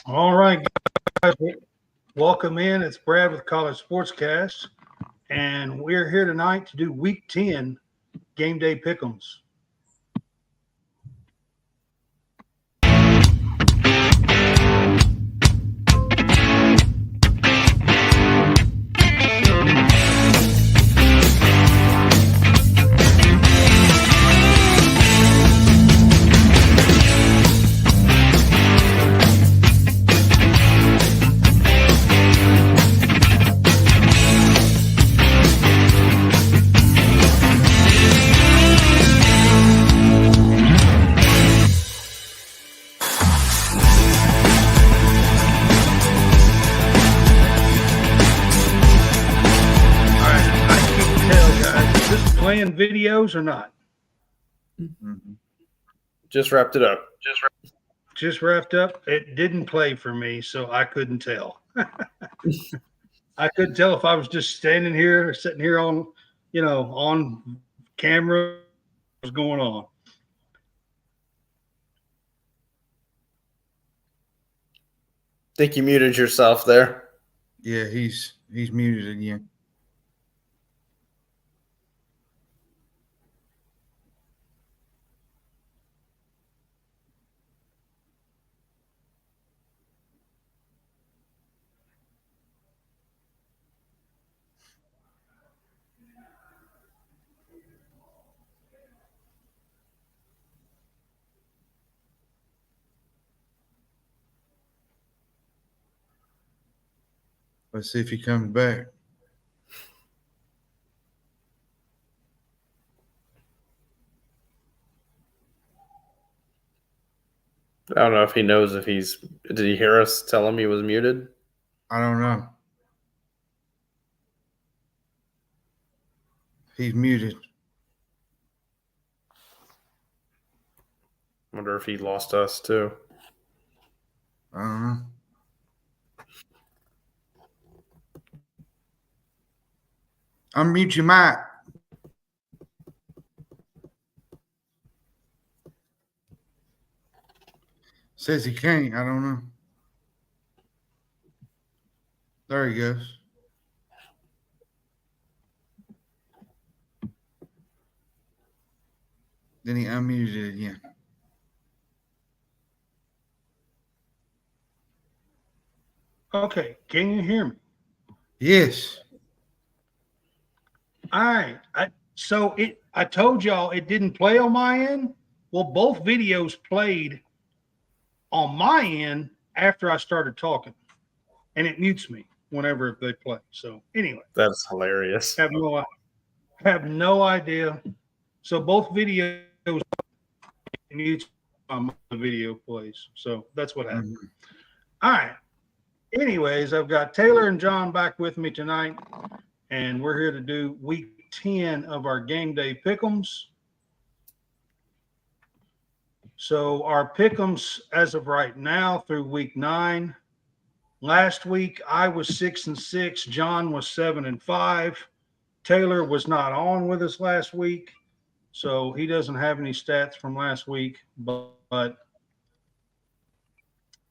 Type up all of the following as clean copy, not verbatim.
All right, guys, welcome in. It's Brad with College SportsCast, and we're here tonight to do Week 10 Game Day Pick'ems. Playing videos or not? Just wrapped it up. Just wrapped up. It didn't play for me, so I couldn't tell. I couldn't tell if I was just standing here or sitting here on, on camera. What's going on? Think you muted yourself there. Yeah, he's muted again. Let's see if he comes back. I don't know if he knows if he's. Did he hear us tell him he was muted? I don't know. He's muted. Wonder if he lost us too. I don't know. Unmute your mic. Says he can't. I don't know. There he goes. Then he unmuted it again. Okay, can you hear me? Yes. All right. I told y'all it didn't play on my end. Well, both videos played on my end after I started talking, and it mutes me whenever they play. So anyway, that's hilarious. Have no idea. So both videos mutes on the video plays. So that's what happened. All right. Anyways, I've got Taylor and John back with me tonight, and we're here to do Week 10 of our Game Day Pick'ems. So our Pick'ems as of right now through Week 9. Last week I was 6-6. John was 7-5. Taylor was not on with us last week, so he doesn't have any stats from last week. But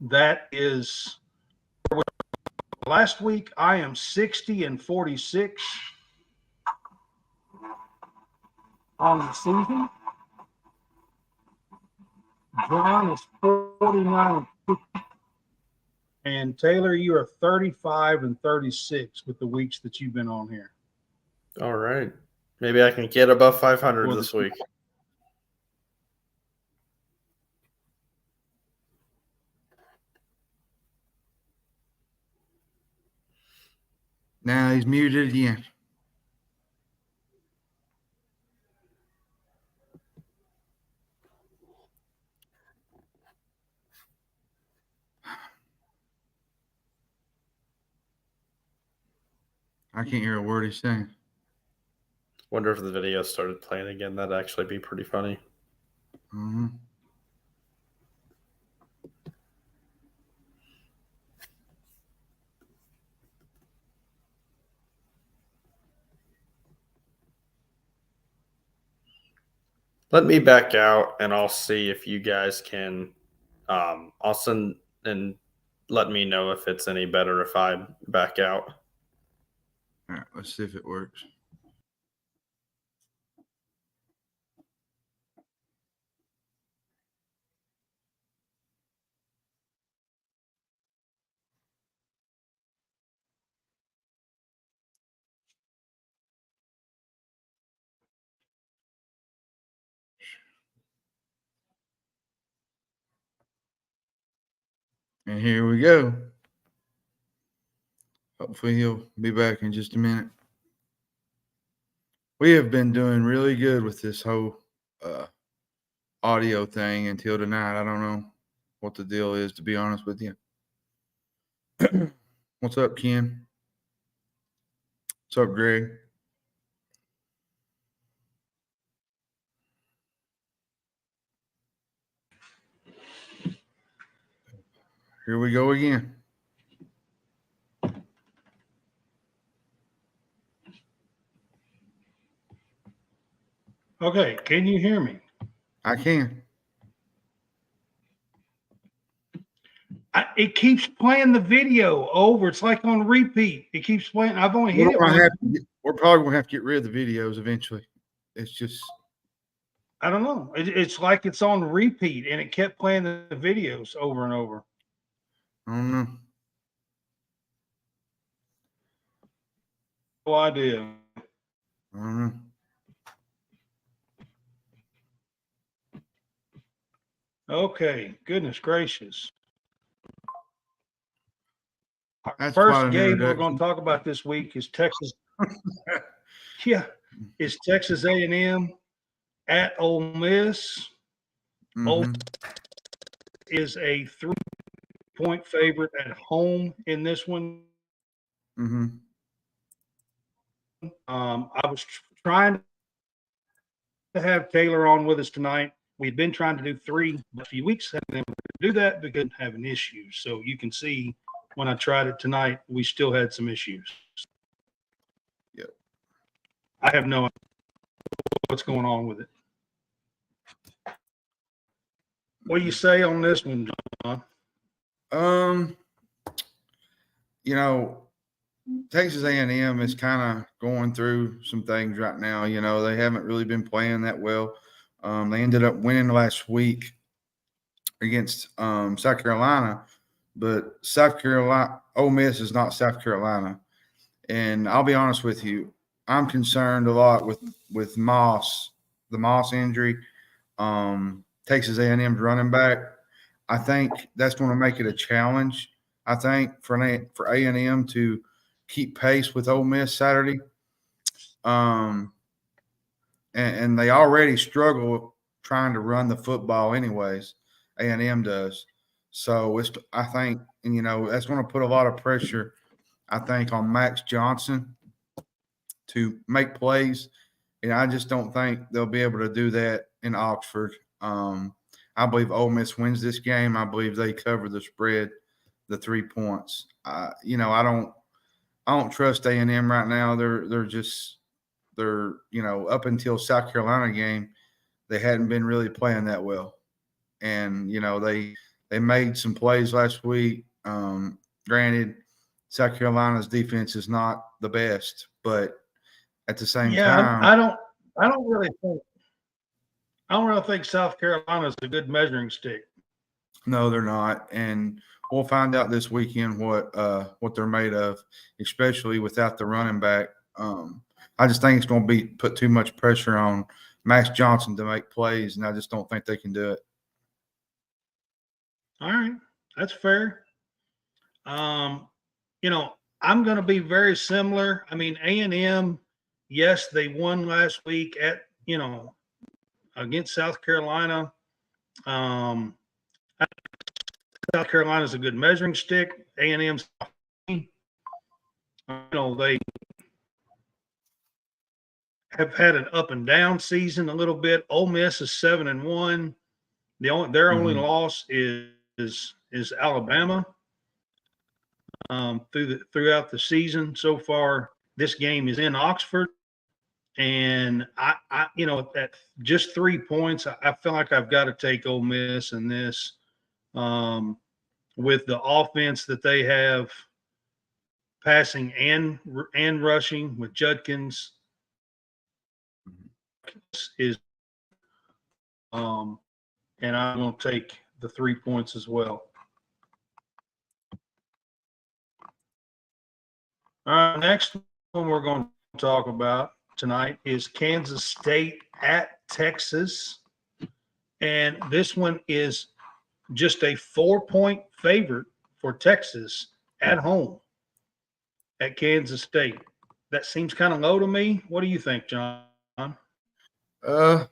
that is. Last week, I am 60-46 on the season. John is 49. And Taylor, you are 35-36 with the weeks that you've been on here. All right. Maybe I can get above 500 this week. Now he's muted again. I can't hear a word he's saying. Wonder if the video started playing again. That'd actually be pretty funny. Mm-hmm. Let me back out, and I'll see if you guys can. I'll send and let me know if it's any better if I back out. All right, let's see if it works. And here we go. Hopefully he'll be back in just a minute. We have been doing really good with this whole audio thing until tonight. I don't know what the deal is, to be honest with you. What's up, Ken? What's up, Greg? Here we go again. Okay, can you hear me? I can. It keeps playing the video over. It's like on repeat. It keeps playing. I've only hit it once. We're probably going to have to get rid of the videos eventually. It's just. I don't know. It's like it's on repeat, and it kept playing the videos over and over. I don't know. No idea. I don't know. Okay, goodness gracious. That's First quite an game we're introduction. going to talk about this week is Texas. It's Texas A&M at Ole Miss. Ole Miss is a 3-point favorite at home in this one. I was trying to have Taylor on with us tonight. We'd been trying to do 3 a few weeks, haven't been able to do that because of having issues. So you can see when I tried it tonight, we still had some issues. Yep. I have no idea what's going on with it. What do you say on this one, John? You know, Texas A&M is kind of going through some things right now. You know, they haven't really been playing that well. They ended up winning last week against South Carolina, but Ole Miss is not South Carolina. And I'll be honest with you, I'm concerned a lot with Moss, the Moss injury. Texas A&M's running back. I think that's going to make it a challenge. I think for A&M to keep pace with Ole Miss Saturday. And they already struggle trying to run the football anyways. A&M does. So I think, and you know, that's going to put a lot of pressure, I think, on Max Johnson to make plays. And I just don't think they'll be able to do that in Oxford. I believe Ole Miss wins this game. I believe they cover the spread, the 3 points. You know, I don't trust A&M right now. They're you know, up until South Carolina game, they hadn't been really playing that well. And, you know, they made some plays last week. Granted, South Carolina's defense is not the best, but at the same time, I don't really think South Carolina is a good measuring stick. No, they're not. And we'll find out this weekend what they're made of, especially without the running back. I just think it's going to be put too much pressure on Max Johnson to make plays, and I just don't think they can do it. All right, that's fair. You know, I'm going to be very similar. I mean, A&M, yes, they won last week at, you know, against South Carolina. South Carolina is a good measuring stick. A&M's, you know, they have had an up and down season a little bit. Ole Miss is 7-1. Their only loss is Alabama. Throughout the season so far, this game is in Oxford, and I you know, at just 3 points, I feel like I've got to take Ole Miss in this. with the offense that they have, passing and rushing with Judkins is and I'm going to take the 3 points as well. All right, next one we're going to talk about tonight is Kansas State at Texas. And this one is just a 4-point favorite for Texas at home at Kansas State. That seems kind of low to me. What do you think, John? I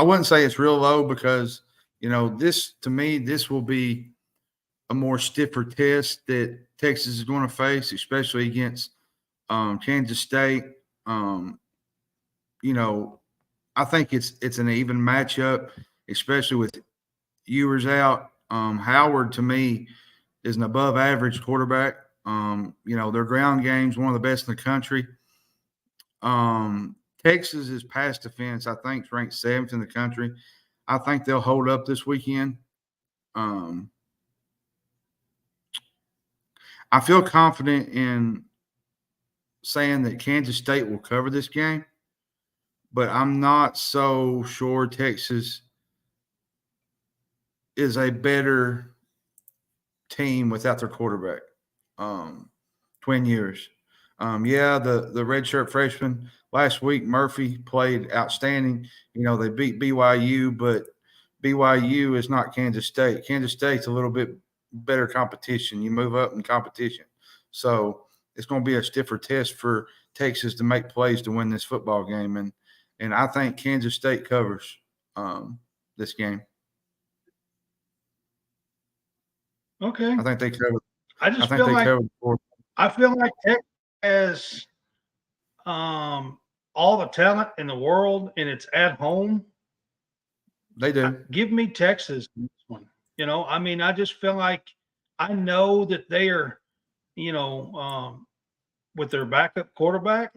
wouldn't say it's real low because, this to me, this will be a more stiffer test that Texas is going to face, especially against Kansas State. I think it's an even matchup, especially with Ewers out. Howard, to me, is an above-average quarterback. Their ground game's one of the best in the country. Texas's pass defense, I think, is ranked 7th in the country. I think they'll hold up this weekend. I feel confident in saying that Kansas State will cover this game, but I'm not so sure Texas is a better team without their quarterback. Twin years. The redshirt freshman last week, Murphy, played outstanding. They beat BYU, but BYU is not Kansas State. Kansas State's a little bit better competition. You move up in competition. So it's going to be a stiffer test for Texas to make plays to win this football game. And I think Kansas State covers this game. Okay. I think they cover. I feel like Tech has all the talent in the world, and it's at home. They do. Give me Texas in this one. I just feel like I know that they are, with their backup quarterback,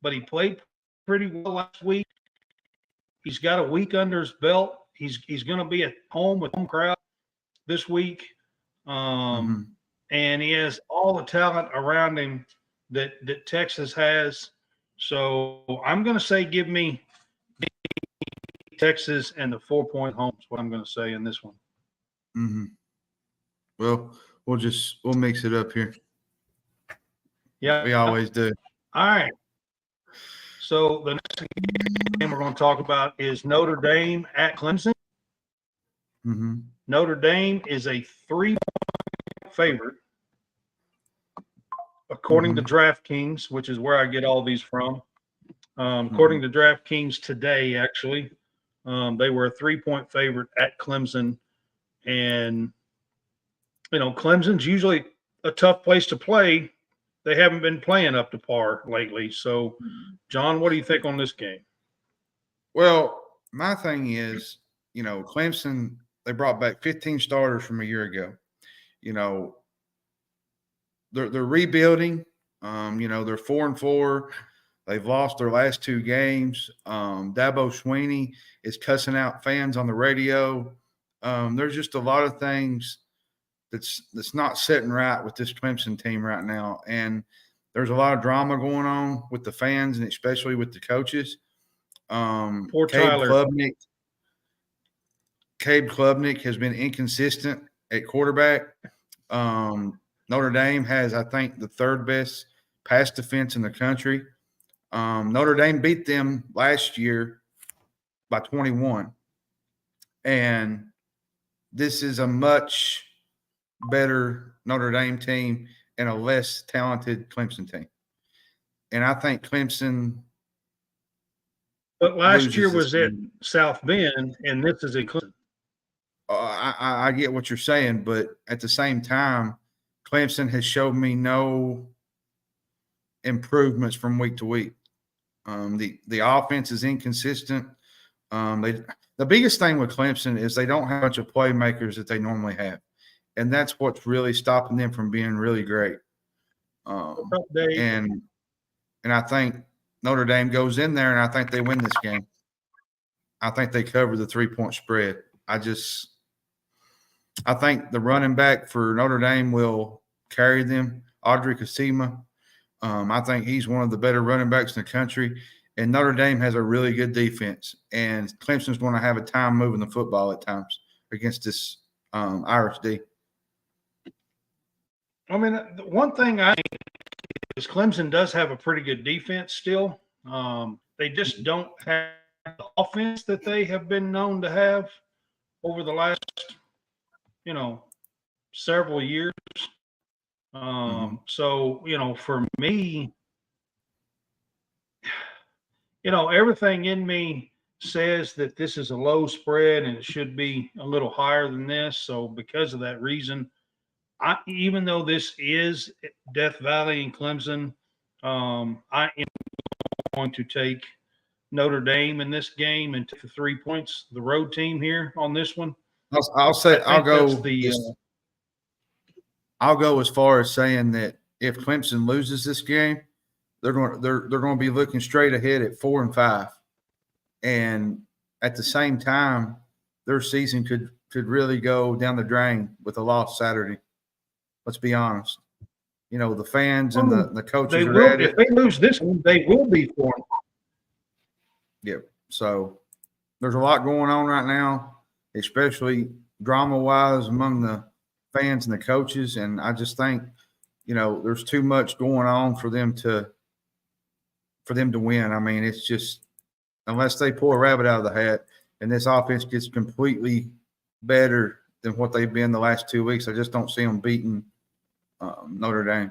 but he played pretty well last week. He's got a week under his belt. He's going to be at home with home crowd this week. And he has all the talent around him that Texas has. So I'm going to say give me Texas and the 4-point home is what I'm going to say in this one. Mm-hmm. Well, we'll mix it up here. Yeah. We always do. All right. So the next game we're going to talk about is Notre Dame at Clemson. Mm-hmm. Notre Dame is a 3-point favorite, according to DraftKings, which is where I get all these from. According to DraftKings today, actually, they were a 3-point favorite at Clemson. And, Clemson's usually a tough place to play. They haven't been playing up to par lately. So, John, what do you think on this game? Well, my thing is, Clemson, they brought back 15 starters from a year ago. They're rebuilding. They're 4-4. They've lost their last 2 games. Dabo Swinney is cussing out fans on the radio. There's just a lot of things that's not sitting right with this Clemson team right now. And there's a lot of drama going on with the fans and especially with the coaches. Poor Cabe Tyler. Klubnik has been inconsistent at quarterback. Notre Dame has, I think, the 3rd best pass defense in the country. Notre Dame beat them last year by 21. And this is a much better Notre Dame team and a less talented Clemson team. And I think Clemson – but last year was at South Bend, and this is in Clemson. I get what you're saying, but at the same time, Clemson has showed me no improvements from week to week. The offense is inconsistent. The biggest thing with Clemson is they don't have a bunch of playmakers that they normally have, and that's what's really stopping them from being really great. And I think Notre Dame goes in there, and I think they win this game. I think they cover the 3-point spread. I think the running back for Notre Dame will carry them, Audrey Kasima. I think he's one of the better running backs in the country. And Notre Dame has a really good defense. And Clemson's going to have a time moving the football at times against this Irish D. I mean, the one thing I think is Clemson does have a pretty good defense still. They just don't have the offense that they have been known to have over the last, several years. So, for me, everything in me says that this is a low spread and it should be a little higher than this. So because of that reason, even though this is Death Valley and Clemson, I am going to take Notre Dame in this game and take the 3 points, the road team here on this one. I'll go as far as saying that if Clemson loses this game, they're going to be looking straight ahead at 4-5, and at the same time, their season could really go down the drain with a loss Saturday. Let's be honest. The fans and the coaches are at it. If they lose this one, they will be 4. Yeah. So there's a lot going on right now, especially drama-wise among the fans and the coaches, and I just think, there's too much going on for them to win. I mean, it's just unless they pull a rabbit out of the hat and this offense gets completely better than what they've been the last 2 weeks, I just don't see them beating Notre Dame.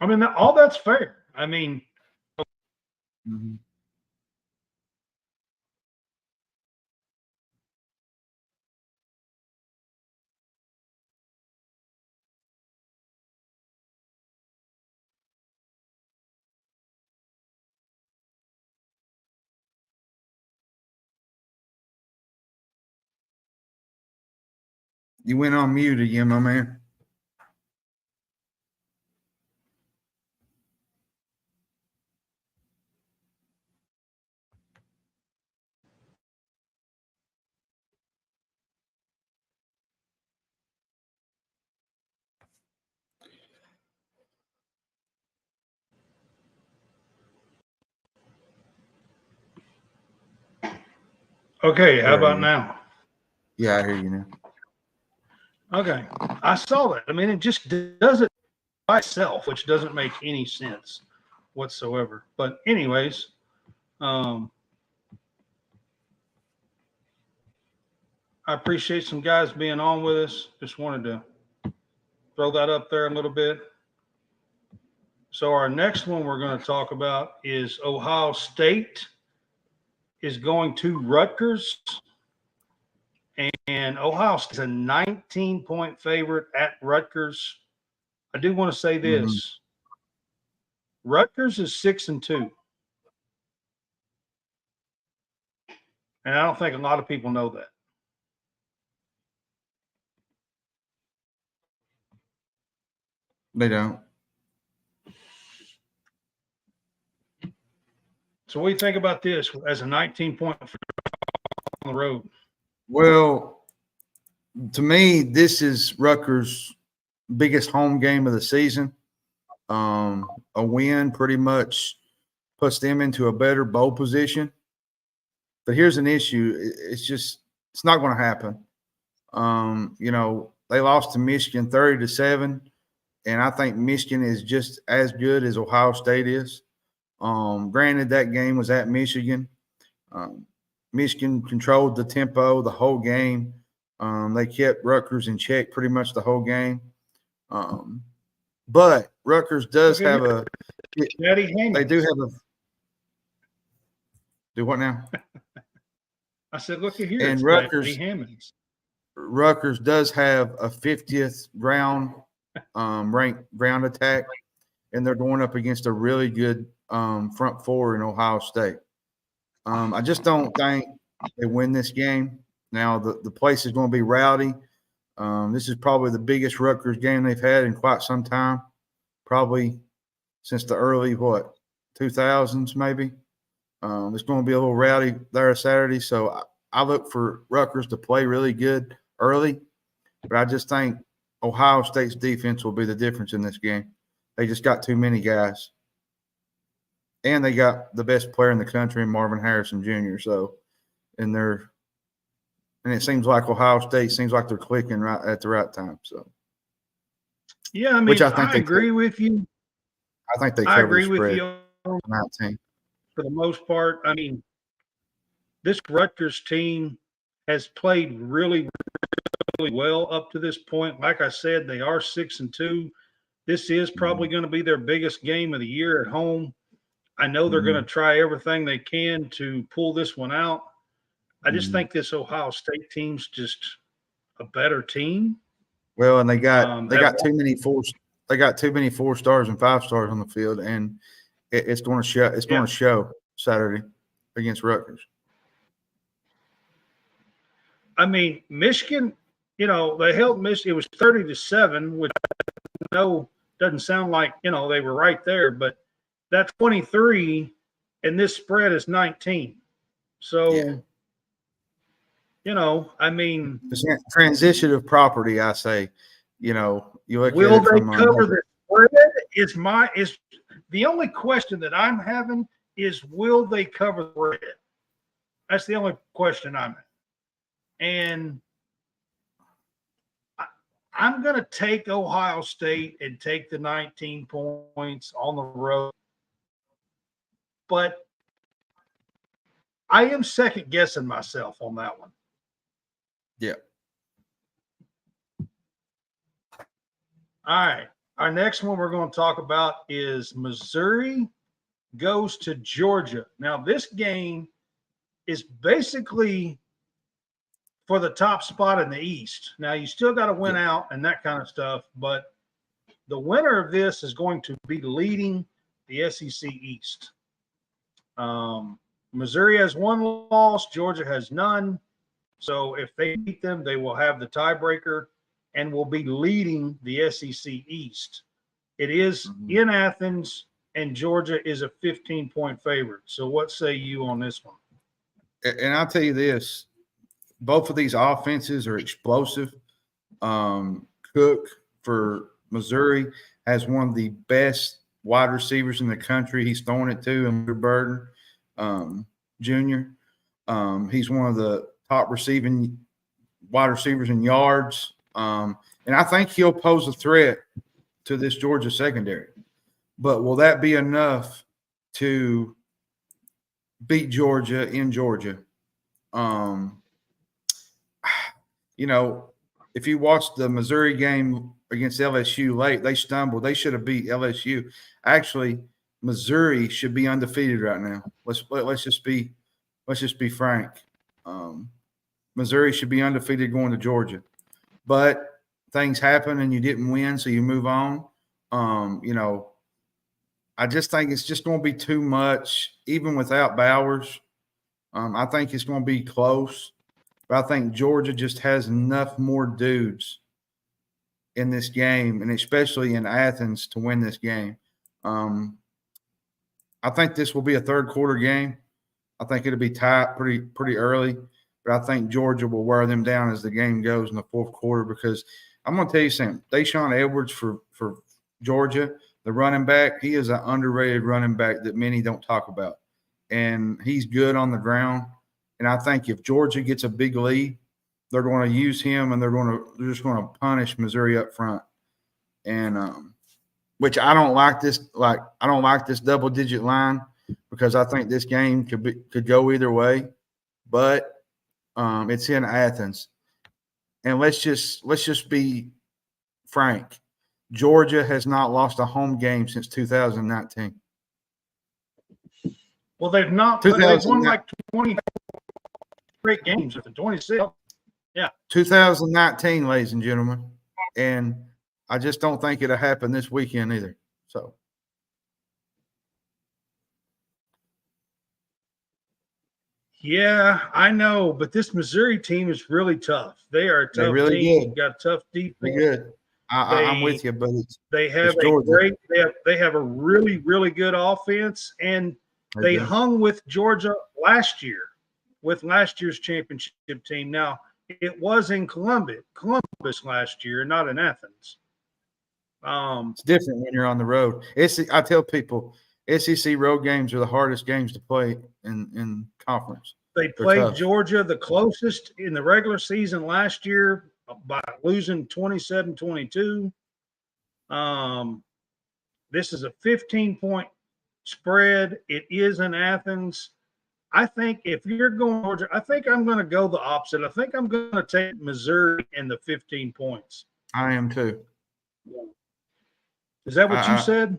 I mean, all that's fair. I mean, You went on mute again, my man. okay, how about now? Yeah, I hear you now. Okay, I saw that. I mean, it just does it by itself, which doesn't make any sense whatsoever. But anyways, I appreciate some guys being on with us. Just wanted to throw that up there a little bit. So our next one we're going to talk about is Ohio State is going to Rutgers. And Ohio State is a 19-point favorite at Rutgers. I do want to say this. Rutgers is 6-2. And I don't think a lot of people know that. They don't. So what do you think about this as a 19-point on the road? Well, to me, this is Rutgers' biggest home game of the season. A win pretty much puts them into a better bowl position. But here's an issue. It's not going to happen. They lost to Michigan 30-7, and I think Michigan is just as good as Ohio State is. Granted, that game was at Michigan. Michigan controlled the tempo the whole game. They kept Rutgers in check pretty much the whole game. But Rutgers does have a – they do have a – do what now? I said, look at here. And Rutgers does have a 50th round ranked ground attack, and they're going up against a really good front four in Ohio State. I just don't think they win this game. Now, the place is going to be rowdy. This is probably the biggest Rutgers game they've had in quite some time, probably since the early, 2000s maybe. It's going to be a little rowdy there Saturday, so I look for Rutgers to play really good early, but I just think Ohio State's defense will be the difference in this game. They just got too many guys. And they got the best player in the country, Marvin Harrison Jr. So, and it seems like Ohio State seems like they're clicking right at the right time. So, yeah, I mean, which I think I agree with you. I think they I cover agree the with spread. you 19. for the most part. I mean, this Rutgers team has played really, really well up to this point. Like I said, they are 6-2. This is probably going to be their biggest game of the year at home. I know they're going to try everything they can to pull this one out. I just think this Ohio State team's just a better team. Well, and they got too many 4 stars and 5 stars on the field, and it's going to show. It's going to show Saturday against Rutgers. I mean, Michigan, they held Michigan. It was 30-7, which I know doesn't sound like they were right there, but that's 23, and this spread is 19. So, I mean, it's transitive property. I say, you look will at it they from cover the spread? Is the only question that I'm having is will they cover the spread? That's the only question I'm having. And I'm going to take Ohio State and take the 19 points on the road. But I am second guessing myself on that one. Yeah. All right. Our next one we're going to talk about is Missouri goes to Georgia. Now, this game is basically for the top spot in the East. Now, you still got to win out and that kind of stuff, but the winner of this is going to be leading the SEC East. Missouri has 1 loss. Georgia has none. So if they beat them, they will have the tiebreaker and will be leading the SEC East. It is in Athens, and Georgia is a 15-point favorite. So what say you on this one? And I'll tell you this. Both of these offenses are explosive. Cook for Missouri has one of the best wide receivers in the country. He's throwing it to Burton Jr. He's one of the top receiving wide receivers in yards. And I think he'll pose a threat to this Georgia secondary. But will that be enough to beat Georgia in Georgia? If you watch the Missouri game against LSU late, they stumbled. They should have beat LSU. Actually, Missouri should be undefeated right now. Let's just be frank. Missouri should be undefeated going to Georgia, but things happen and you didn't win, so you move on. I just think it's just going to be too much, even without Bowers. I think it's going to be close. But I think Georgia just has enough more dudes in this game, and especially in Athens, to win this game. I think this will be a third-quarter game. I think it'll be tight pretty early, but I think Georgia will wear them down as the game goes in the fourth quarter because I'm going to tell you something. Deshaun Edwards for Georgia, the running back, he is an underrated running back that many don't talk about, and he's good on the ground. And I think if Georgia gets a big lead, they're going to use him and they're just going to punish Missouri up front. And which I don't like this. I don't like this double-digit line because I think this game could go either way. But it's in Athens, and let's just be frank. Georgia has not lost a home game since 2019. Well, they've not. They've won like 20 great games after 26. Yeah. 2019, ladies and gentlemen. And I just don't think it'll happen this weekend either. So. Yeah, I know, but this Missouri team is really tough. They are a tough really team. Good. Got a tough defense. They're good. I'm with you, but they have a really, really good offense, and They hung with Georgia last year, with last year's championship team. Now, it was in Columbus last year, not in Athens. It's different when you're on the road. I tell people, SEC road games are the hardest games to play in conference. They played Georgia the closest in the regular season last year by losing 27-22. This is a 15-point spread. It is in Athens. I think if you're going Georgia, I think I'm going to go the opposite. I think I'm going to take Missouri in the 15 points. I am too. Is that what you said?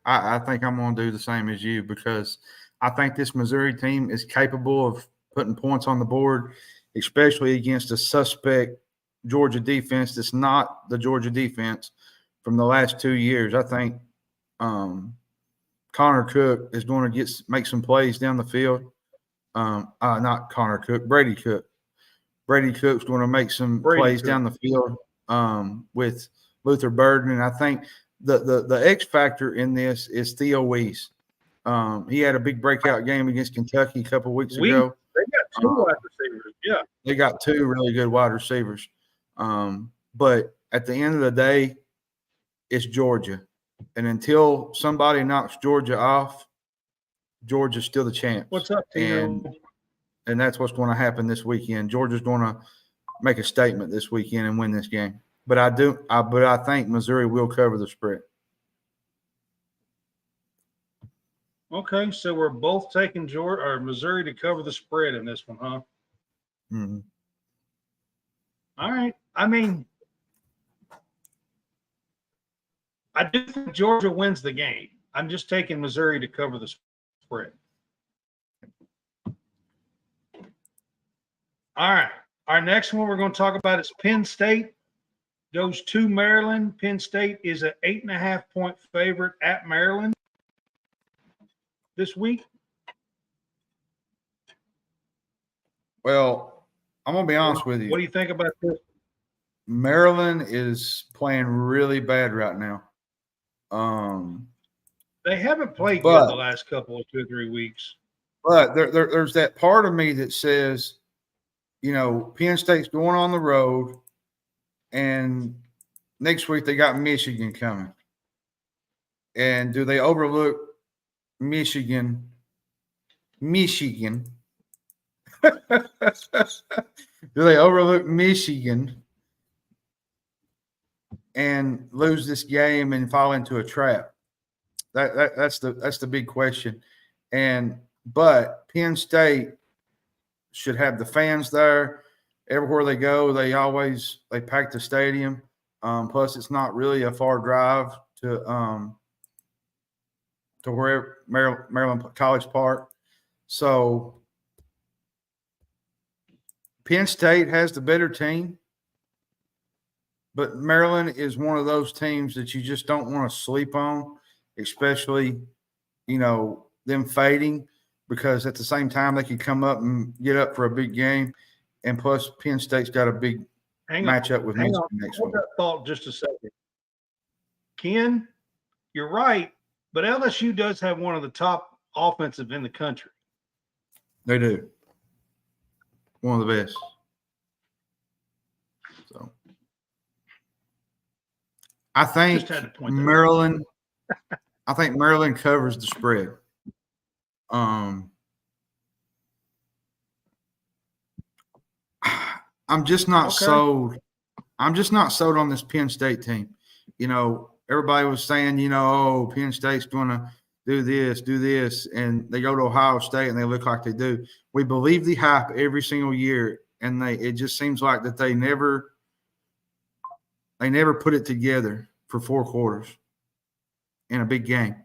I think I'm going to do the same as you because I think this Missouri team is capable of putting points on the board, especially against a suspect Georgia defense that's not the Georgia defense from the last 2 years. I think Connor Cook is going to make some plays down the field. Not Connor Cook, Brady Cook. Brady Cook's going to make some plays down the field with Luther Burden. And I think the X factor in this is Theo Weiss. He had a big breakout game against Kentucky a couple of weeks ago. They got two wide receivers. Yeah. They got two really good wide receivers. But at the end of the day, it's Georgia. And until somebody knocks Georgia off, Georgia's still the champ. What's up, Tino? And that's what's going to happen this weekend. Georgia's going to make a statement this weekend and win this game. But I think Missouri will cover the spread. Okay, so we're both taking Georgia or Missouri to cover the spread in this one, huh? Mm-hmm. All right. I mean, I do think Georgia wins the game. I'm just taking Missouri to cover the spread. All right. Our next one we're going to talk about is Penn State goes to Maryland. Penn State is an 8.5-point favorite at Maryland this week. Well, I'm going to be honest with you. What do you think about this? Maryland is playing really bad right now. They haven't played good the last couple of 2 or 3 weeks. But there's that part of me that says, Penn State's going on the road, and next week they got Michigan coming. And do they overlook Michigan? Do they overlook Michigan and lose this game and fall into a trap? That's the big question. But Penn State should have the fans there. Everywhere they go, they pack the stadium. Plus, it's not really a far drive to where Maryland College Park. So Penn State has the better team, but Maryland is one of those teams that you just don't want to sleep on, especially, them fading, because at the same time they could come up and get up for a big game. And plus, Penn State's got a big matchup with Michigan next week. Hold that thought just a second. Ken, you're right, but LSU does have one of the top offensive in the country. They do. One of the best. So I think Maryland covers the spread. I'm just not sold. I'm just not sold on this Penn State team. Everybody was saying, Penn State's going to do this, and they go to Ohio State and they look like they do. We believe the hype every single year, and it just seems like that they never put it together for 4 quarters in a big game.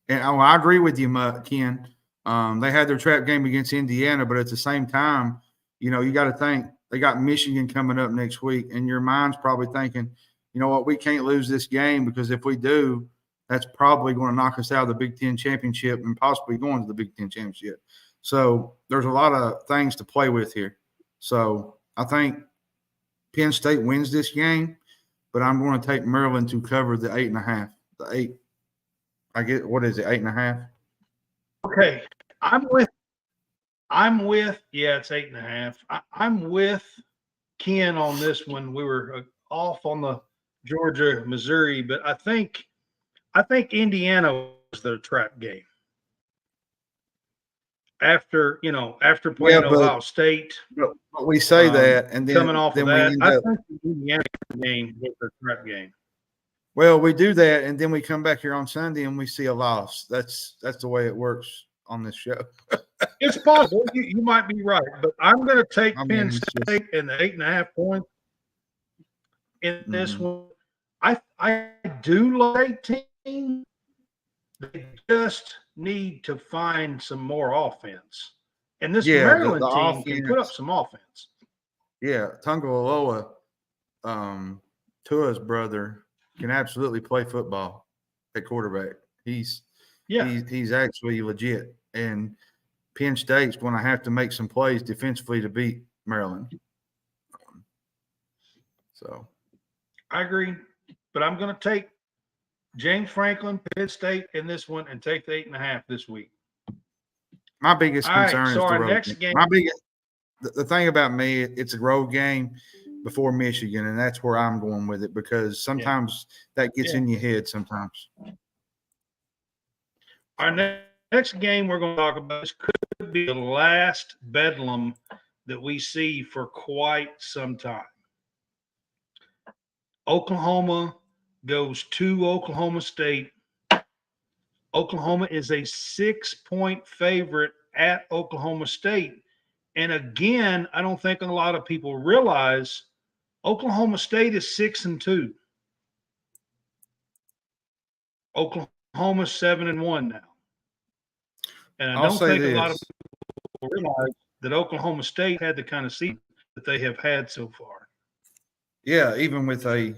And I agree with you, Ken. They had their trap game against Indiana, but at the same time, you got to think they got Michigan coming up next week, and your mind's probably thinking, you know what, we can't lose this game, because if we do, that's probably going to knock us out of the Big Ten championship and possibly going to the Big Ten championship. So there's a lot of things to play with here. So I think Penn State wins this game, but I'm going to take Maryland to cover the 8.5. The 8. I get, what is it, 8.5? Okay, yeah, it's 8.5. I'm with Ken on this one. We were off on the Georgia, Missouri, but I think Indiana was their trap game. After playing Ohio State, but we say that, and coming off of we that, end I up. think the Indiana game was their trap game. Well, we do that, and then we come back here on Sunday and we see a loss. That's the way it works on this show. It's possible. You might be right, but I'm going to take Penn it's State and the 8.5 points in this one. I do like 18. They just need to find some more offense. And this Maryland team can put up some offense. Yeah, Tungaloa, Tua's brother, can absolutely play football at quarterback. He's actually legit. And Penn State's going to have to make some plays defensively to beat Maryland. So I agree, but I'm going to take James Franklin, Penn State in this one, and take the 8.5 this week. My biggest concern is the road next game. The thing about me, it's a road game before Michigan, and that's where I'm going with it because sometimes that gets in your head sometimes. Our next game we're going to talk about, this could be the last bedlam that we see for quite some time. Oklahoma goes to Oklahoma State. Oklahoma is a 6-point favorite at Oklahoma State. And again, I don't think a lot of people realize Oklahoma State is 6-2. Oklahoma's 7-1 now. And I don't think a lot of people realize that Oklahoma State had the kind of season that they have had so far. Yeah, even with a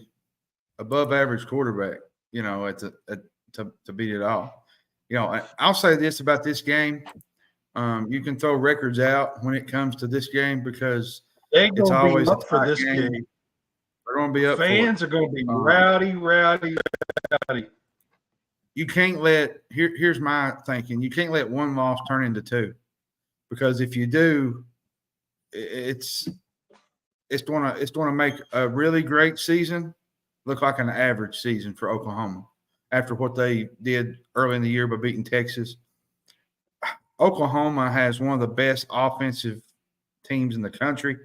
above average quarterback, to beat it all. I'll say this about this game. You can throw records out when it comes to this game because it's always up for this game. They're going to be up. Fans are going to be rowdy. You can't let here's my thinking. You can't let one loss turn into two, because if you do, it's going to make a really great season look like an average season for Oklahoma after what they did early in the year by beating Texas. Oklahoma has one of the best offensive teams in the country.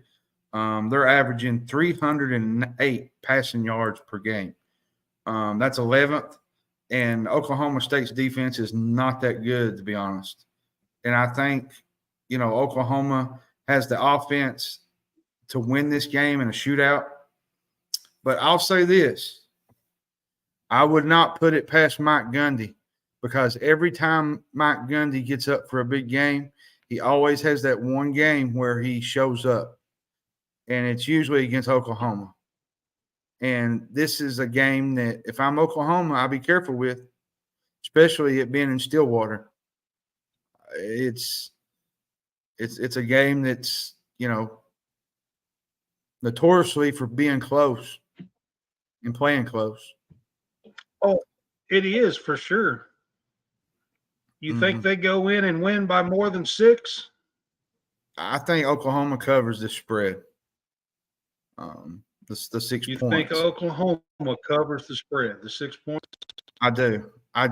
They're averaging 308 passing yards per game. That's 11th. And Oklahoma State's defense is not that good, to be honest. And I think, Oklahoma has the offense to win this game in a shootout. But I'll say this. I would not put it past Mike Gundy, because every time Mike Gundy gets up for a big game, he always has that one game where he shows up. And it's usually against Oklahoma. And this is a game that if I'm Oklahoma, I'll be careful with, especially it being in Stillwater. It's a game that's, notoriously for being close and playing close. Oh, it is for sure. You think they go in and win by more than 6? I think Oklahoma covers the spread. The 6 points. You think Oklahoma covers the spread, the 6 points? I do. All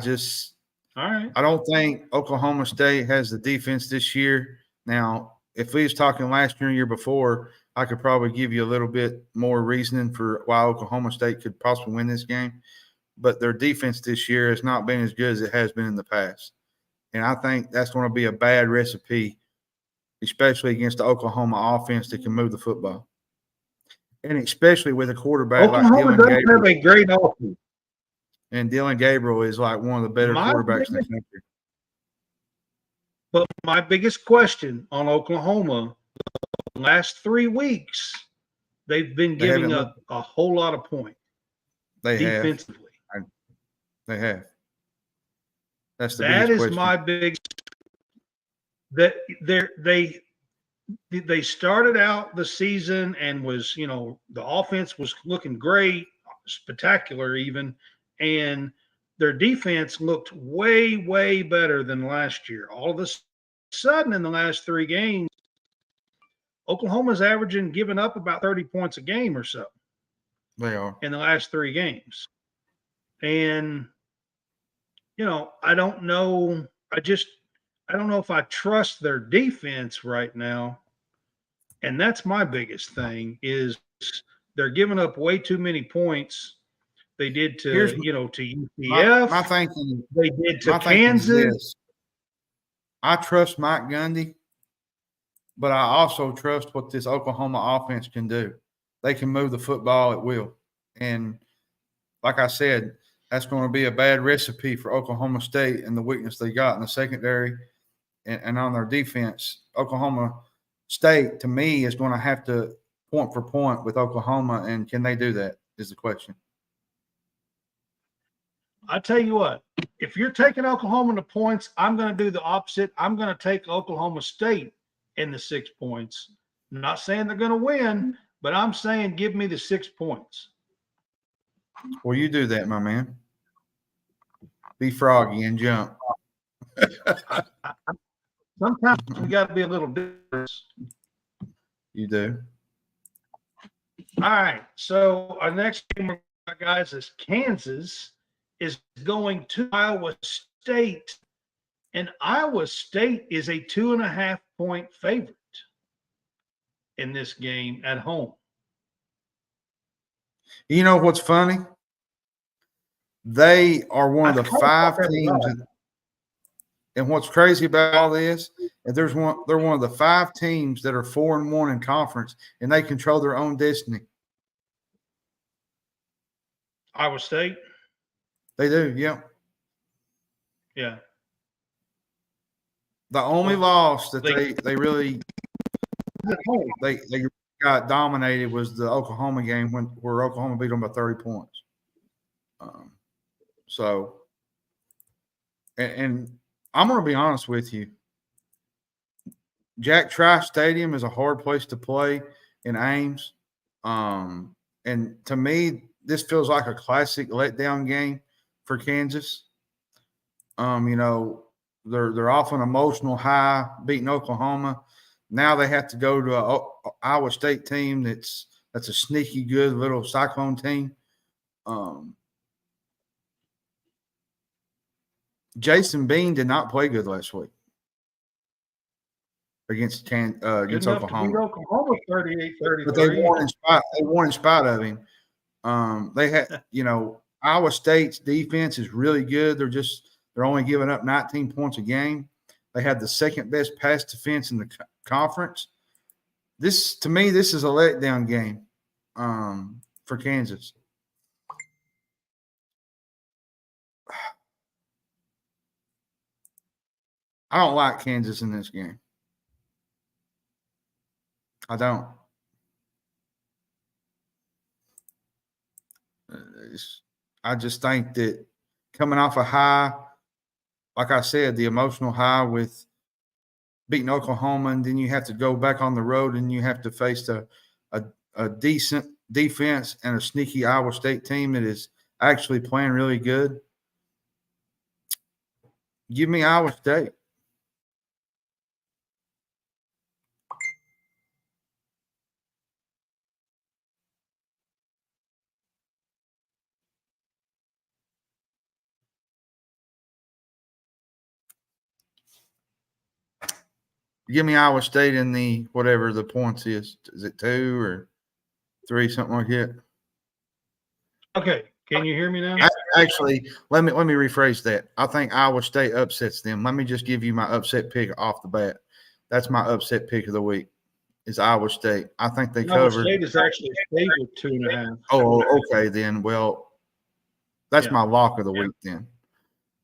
right. I don't think Oklahoma State has the defense this year. Now, if we was talking last year and year before, I could probably give you a little bit more reasoning for why Oklahoma State could possibly win this game. But their defense this year has not been as good as it has been in the past. And I think that's going to be a bad recipe, especially against the Oklahoma offense that can move the football. And especially with a quarterback like Dylan Gabriel. Have a great offense. And Dylan Gabriel is like one of the better quarterbacks in the country. But my biggest question on Oklahoma, the last 3 weeks, they've been giving up a whole lot of points defensively. They have. That is my big. That they started out the season and was, the offense was looking great, spectacular even, and their defense looked way, way better than last year. All of a sudden, in the last 3 games, Oklahoma's averaging giving up about 30 points a game or so. They are. In the last 3 games. And, I don't know. I don't know if I trust their defense right now. And that's my biggest thing is they're giving up way too many points. They did to UCF. My thinking, they did to Kansas. I trust Mike Gundy, but I also trust what this Oklahoma offense can do. They can move the football at will. And like I said, that's going to be a bad recipe for Oklahoma State and the weakness they got in the secondary and on their defense. Oklahoma State, to me, is going to have to point for point with Oklahoma, and can they do that is the question. I tell you what, if you're taking Oklahoma to points, I'm going to do the opposite. I'm going to take Oklahoma State in the 6 points. I'm not saying they're going to win, but I'm saying give me the 6 points. Well, you do that, my man. Be froggy and jump. Sometimes we got to be a little different. You do. All right. So our next game, guys, is Kansas is going to Iowa State, and Iowa State is a 2.5-point favorite in this game at home. You know what's funny? They are one of the 5 teams. And what's crazy about all this is they're one of the 5 teams that are 4-1 in conference, and they control their own destiny. Iowa State? They do, yeah. Yeah. The only loss that they really got dominated was the Oklahoma game where Oklahoma beat them by 30 points. And I'm going to be honest with you. Jack Trice Stadium is a hard place to play in Ames. And to me, this feels like a classic letdown game for Kansas. They're off an emotional high, beating Oklahoma. Now they have to go to an Iowa State team that's a sneaky good little Cyclone team. Jason Bean did not play good last week against Oklahoma. Oklahoma 38-33. But they won in spite of him. They had, Iowa State's defense is really good. They're only giving up 19 points a game. They had the second best pass defense in the conference. To me, this is a letdown game for Kansas. I don't like Kansas in this game. I don't. I just think that coming off a high, like I said, the emotional high with beating Oklahoma, and then you have to go back on the road and you have to face a decent defense and a sneaky Iowa State team that is actually playing really good. Give me Iowa State. Give me Iowa State in the whatever the points is. Is it 2 or 3, something like that? Okay. Can you hear me now? Actually, let me rephrase that. I think Iowa State upsets them. Let me just give you my upset pick off the bat. That's my upset pick of the week. Is Iowa State. I think they covered. Iowa State is actually favorite 2.5. Oh, okay then. Well, that's my lock of the week then.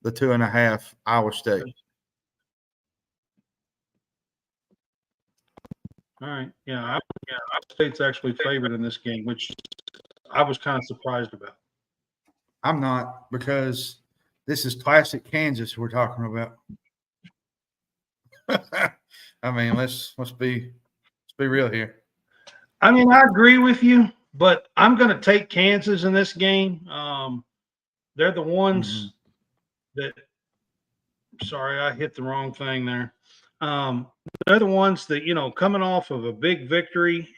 The 2.5 Iowa State. All right. Yeah. Iowa State's actually favored in this game, which I was kind of surprised about. I'm not, because this is classic Kansas we're talking about. I mean, let's be real here. I mean, I agree with you, but I'm going to take Kansas in this game. They're the ones that sorry, I hit the wrong thing there. They're the ones that, coming off of a big victory,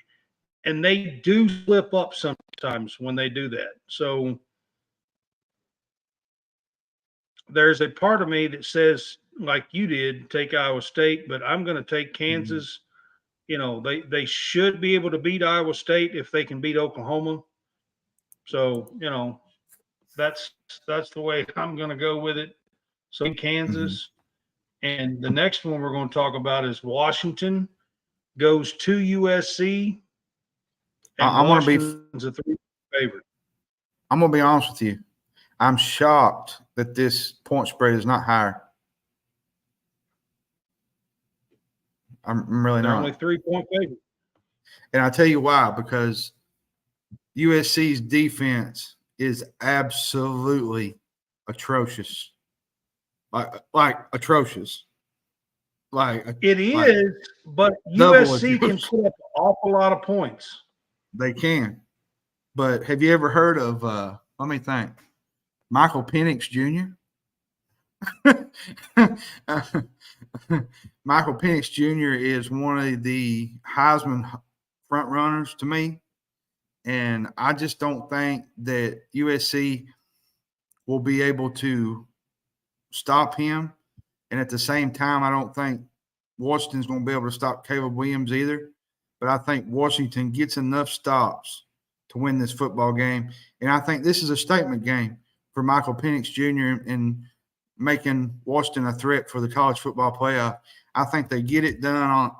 and they do slip up sometimes when they do that. So there's a part of me that says, like you did, take Iowa State, but I'm going to take Kansas. They should be able to beat Iowa State if they can beat Oklahoma. So, that's the way I'm going to go with it. So Kansas. And the next one we're going to talk about is Washington goes to USC. And I'm going to be Washington's a 3 favorite. I'm going to be honest with you. I'm shocked that this point spread is not higher. I'm really They're not. only 3-point favorite. And I'll tell you why, because USC's defense is absolutely atrocious. Like atrocious. It is, but USC can put up an awful lot of points. They can. But have you ever heard of let me think, Michael Penix Jr.? Michael Penix Jr. is one of the Heisman front runners to me. And I just don't think that USC will be able to stop him. And at the same time, I don't think Washington's going to be able to stop Caleb Williams either. But I think Washington gets enough stops to win this football game. And I think this is a statement game for Michael Penix Jr. and making Washington a threat for the college football playoff. I think they get it done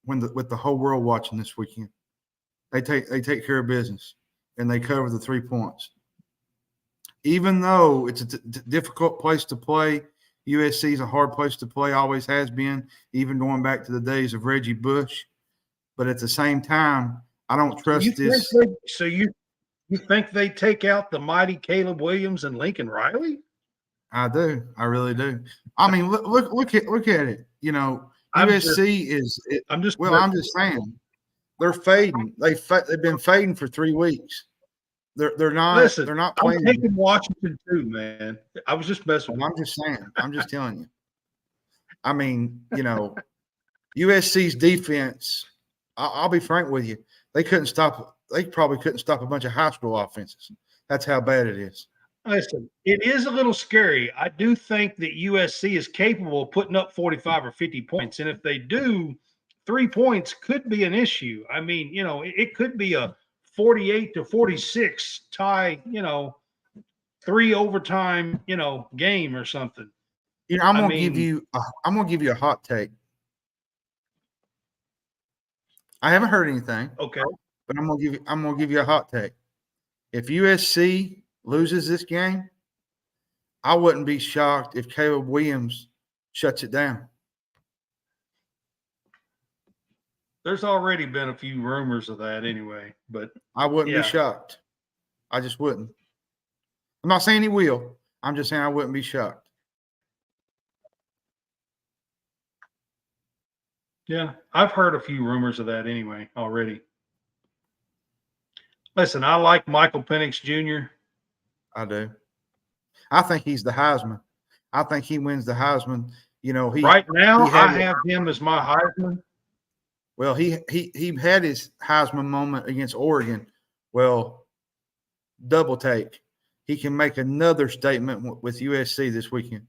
with the whole world watching this weekend. They take care of business, and they cover the 3 points. Even though it's a difficult place to play, USC is a hard place to play, always has been, even going back to the days of Reggie Bush. But at the same time, I don't trust this. So you think they take out the mighty Caleb Williams and Lincoln Riley? I do. I really do. I mean, look at it. USC is. I'm just saying. They're fading. They've been fading for 3 weeks. They're not. Listen, they're not playing. I'm taking Washington too, man. I was just messing. I'm just saying. I'm just telling you. I mean, USC's defense. I'll be frank with you. They probably couldn't stop a bunch of high school offenses. That's how bad it is. Listen, it is a little scary. I do think that USC is capable of putting up 45 or 50 points, and if they do, 3 points could be an issue. I mean, it could be a 48-46 tie, 3 overtime, game or something. I'm gonna give you a hot take. I haven't heard anything. Okay. But I'm gonna give you a hot take. If USC loses this game, I wouldn't be shocked if Caleb Williams shuts it down. There's already been a few rumors of that anyway, but I wouldn't be shocked. I just wouldn't. I'm not saying he will. I'm just saying I wouldn't be shocked. Yeah, I've heard a few rumors of that anyway already. Listen, I like Michael Penix Jr. I do. I think he's the Heisman. I think he wins the Heisman. Right now, I have him as my Heisman. Well, he had his Heisman moment against Oregon. Well, double take. He can make another statement with USC this weekend.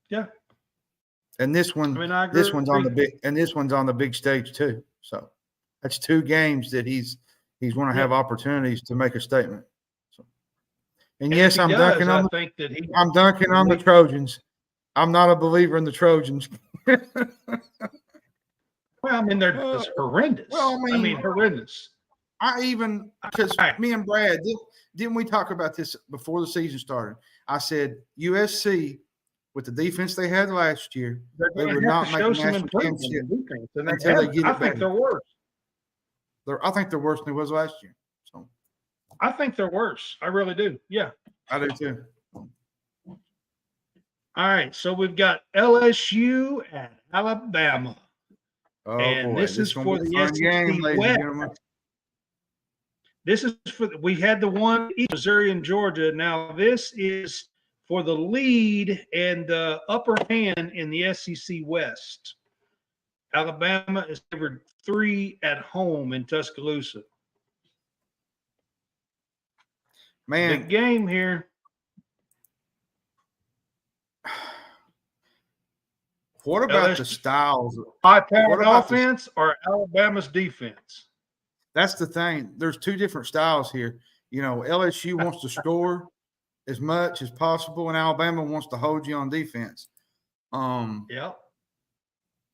Yeah. And this one, this one's on the big stage too. So that's 2 games that he's going to have opportunities to make a statement. So, and yes, I'm dunking on the Trojans. I'm not a believer in the Trojans. Well, I mean, they're just horrendous. Well, I mean, horrendous. Because me and Brad, didn't we talk about this before the season started? I said USC, with the defense they had last year, they would not make a national championship until they get it back. I think they're worse. I think they're worse than they was last year. So I think they're worse. I really do. Yeah. I do too. All right, so we've got LSU and Alabama. Oh, and boy. this is for the SEC game, West. This is we had the one Missouri and Georgia. Now this is for the lead and the upper hand in the SEC West. Alabama is favored 3 at home in Tuscaloosa. Man, big game here. What about the styles? High-powered offense or Alabama's defense? That's the thing. There's two different styles here. You know, LSU wants to score as much as possible, and Alabama wants to hold you on defense. Yeah.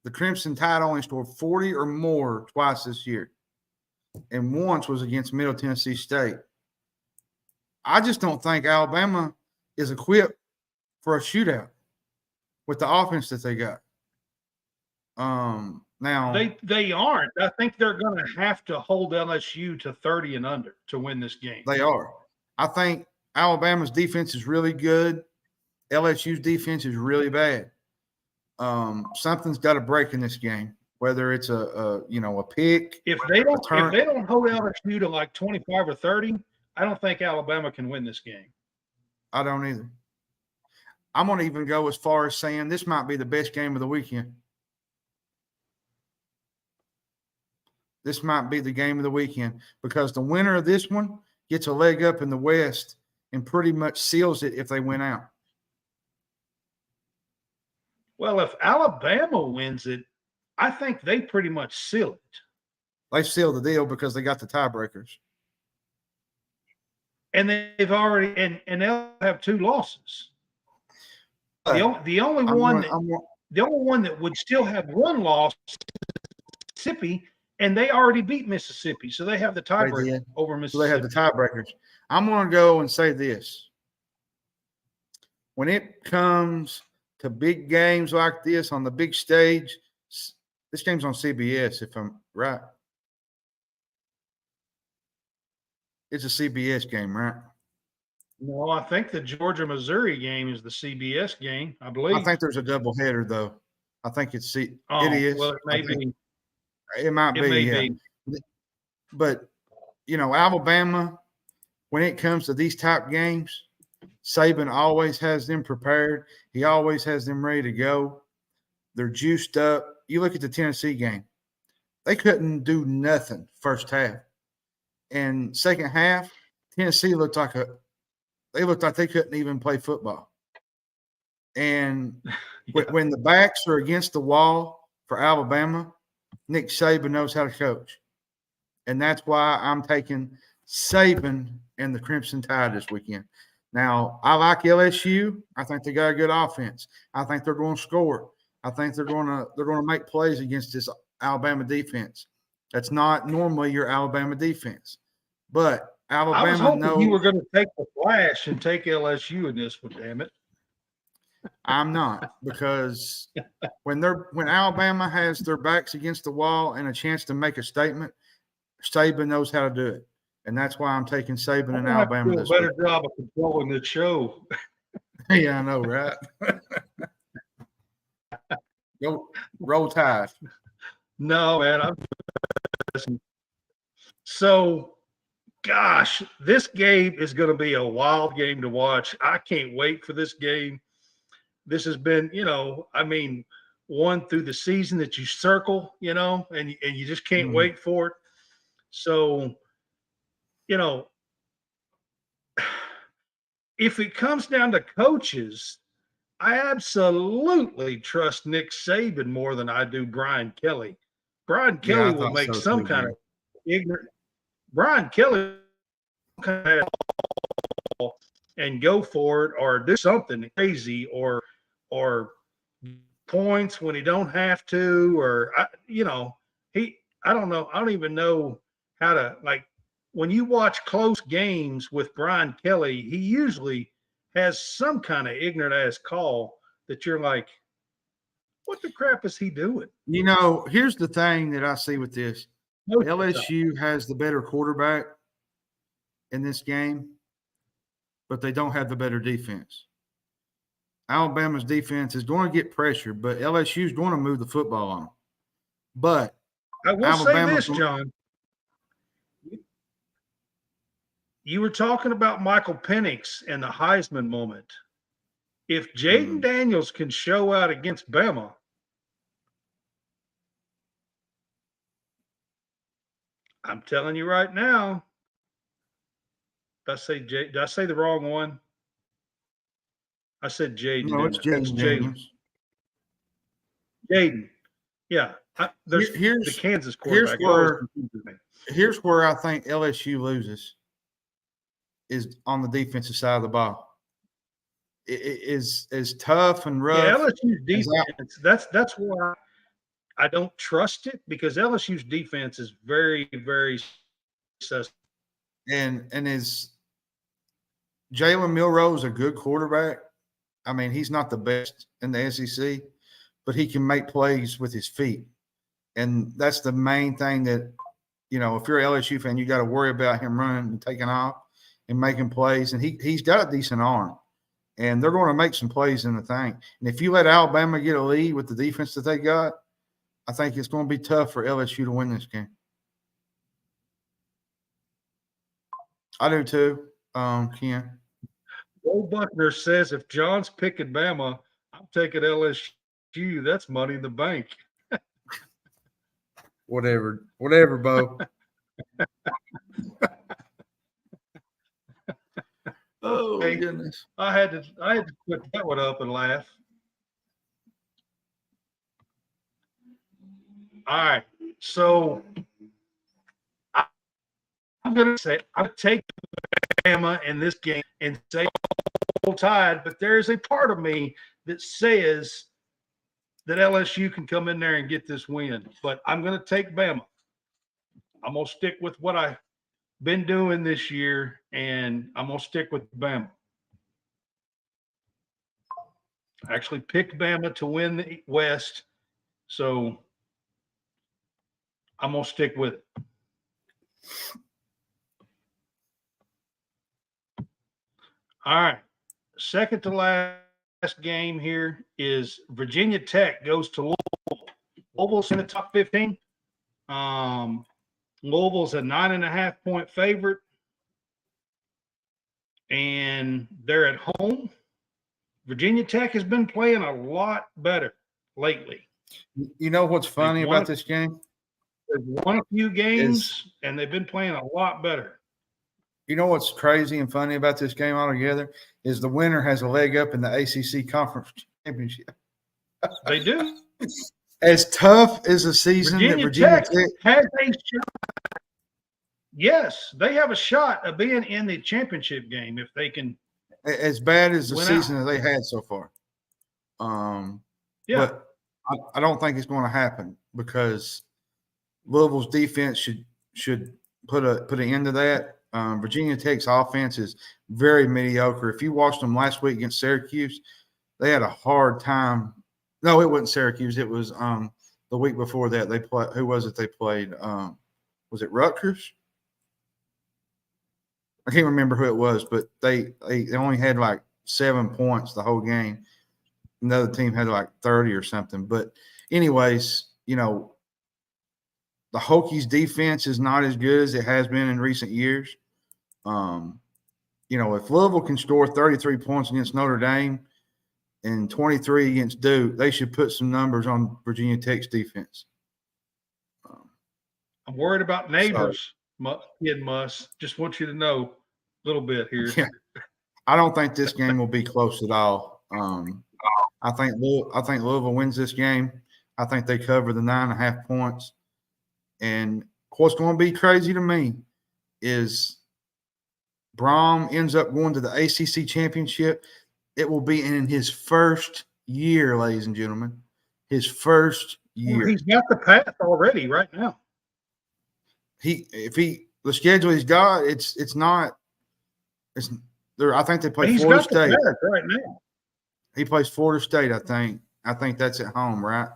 The Crimson Tide only scored 40 or more twice this year, and once was against Middle Tennessee State. I just don't think Alabama is equipped for a shootout with the offense that they got. Now they aren't. I think they're going to have to hold LSU to 30 and under to win this game. They are. I think Alabama's defense is really good. LSU's defense is really bad. Something's got to break in this game, whether it's a pick. If they don't hold LSU to like 25 or 30, I don't think Alabama can win this game. I don't either. I'm going to even go as far as saying this might be the best game of the weekend. This might be the game of the weekend because the winner of this one gets a leg up in the West and pretty much seals it if they win out. Well, if Alabama wins it, I think they pretty much seal it. They seal the deal because they got the tiebreakers. And they've already and they'll have 2 losses. The only one that would still have 1 loss is Mississippi, and they already beat Mississippi, so they have the tiebreaker over Mississippi. So they have the tiebreakers. I'm going to go and say this: when it comes to big games like this on the big stage, this game's on CBS, if I'm right. It's a CBS game, right? No, I think the Georgia-Missouri game is the CBS game, I believe. I think there's a doubleheader, though. I think it is. Well, it may be. It might be. But, Alabama, when it comes to these type games, Saban always has them prepared. He always has them ready to go. They're juiced up. You look at the Tennessee game. They couldn't do nothing first half. And second half, Tennessee looked like they couldn't even play football. And when the backs are against the wall for Alabama, Nick Saban knows how to coach. And that's why I'm taking Saban and the Crimson Tide this weekend. Now, I like LSU. I think they got a good offense. I think they're going to score. I think they're going to make plays against this Alabama defense. That's not normally your Alabama defense. But Alabama I was hoping knows you were going to take the flash and take LSU in this one, damn it. I'm not, because when Alabama has their backs against the wall and a chance to make a statement, Saban knows how to do it. And that's why I'm taking Saban and Alabama. Do a better job of controlling the show. Yeah, I know, right? Go roll Tide. No, man. So, gosh, this game is going to be a wild game to watch. I can't wait for this game. This has been, one through the season that you circle, and you just can't wait for it. So, if it comes down to coaches, I absolutely trust Nick Saban more than I do Brian Kelly. Brian Kelly will make some kind of ignorant. Brian Kelly and go for it or do something crazy or points when he don't have to, or I don't know. I don't even know how to, when you watch close games with Brian Kelly, he usually has some kind of ignorant ass call that you're like, what the crap is he doing? Here's the thing that I see with this. LSU has the better quarterback in this game, but they don't have the better defense. Alabama's defense is going to get pressure, but LSU is going to move the football on. But I will say this, John. you were talking about Michael Penix and the Heisman moment. If Jaden Daniels can show out against Bama, I'm telling you right now. Did I say the wrong one? I said Jaden. No, it's Jaden Daniels. Jaden. Yeah. There's the Kansas quarterback. Here's where I think LSU loses is on the defensive side of the ball. It is as tough and rough. Yeah, LSU's defense. That's why I don't trust it, because LSU's defense is very, very suspect. And is Jalen Milroe a good quarterback? I mean, he's not the best in the SEC, but he can make plays with his feet. And that's the main thing that, if you're an LSU fan, you got to worry about him running and taking off and making plays. And he's got a decent arm. And they're going to make some plays in the thing. And if you let Alabama get a lead with the defense that they got, I think it's going to be tough for LSU to win this game. I do too, Ken. Joe Buckner says if John's picking Bama, I'm taking LSU. That's money in the bank. Whatever, Bo. Oh, hey, goodness. I had to put that one up and laugh. All right. So I'm going to say I'm going to take Bama in this game and say tied, but there's a part of me that says that LSU can come in there and get this win. But I'm going to take Bama. I'm going to stick with what I've been doing this year, and I'm going to stick with Bama. I actually picked Bama to win the West, so I'm going to stick with it. All right. Second to last game here is Virginia Tech goes to Louisville. Louisville's in the top 15. Louisville's a 9.5-point favorite, and they're at home. Virginia Tech has been playing a lot better lately. You know what's funny about this game? They've won a few games, and they've been playing a lot better. You know what's crazy and funny about this game altogether is the winner has a leg up in the ACC Conference Championship. They do. As tough as a season that Virginia Tech has a shot. Yes, they have a shot of being in the championship game if they can. As bad as the season that they had so far. Yeah. But I don't think it's going to happen because Louisville's defense should put an end to that. Virginia Tech's offense is very mediocre. If you watched them last week against Syracuse, they had a hard time. No, it wasn't Syracuse. It was the week before that. They play. Who was it they played? Was it Rutgers? I can't remember who it was, but they only had like 7 points the whole game. Another team had like 30 or something. But anyways, the Hokies defense is not as good as it has been in recent years. If Louisville can score 33 points against Notre Dame and 23 against Duke, they should put some numbers on Virginia Tech's defense. I'm worried about neighbors. Kid Muss. Just want you to know a little bit here. Yeah. I don't think this game will be close at all. I think Louisville wins this game. I think they cover the 9.5 points. And what's going to be crazy to me is Braum ends up going to the ACC championship. It will be in his first year, ladies and gentlemen. His first year. Well, he's got the path already right now. The schedule he's got, I think they play Florida State right now. He plays Florida State, I think. I think that's at home, right?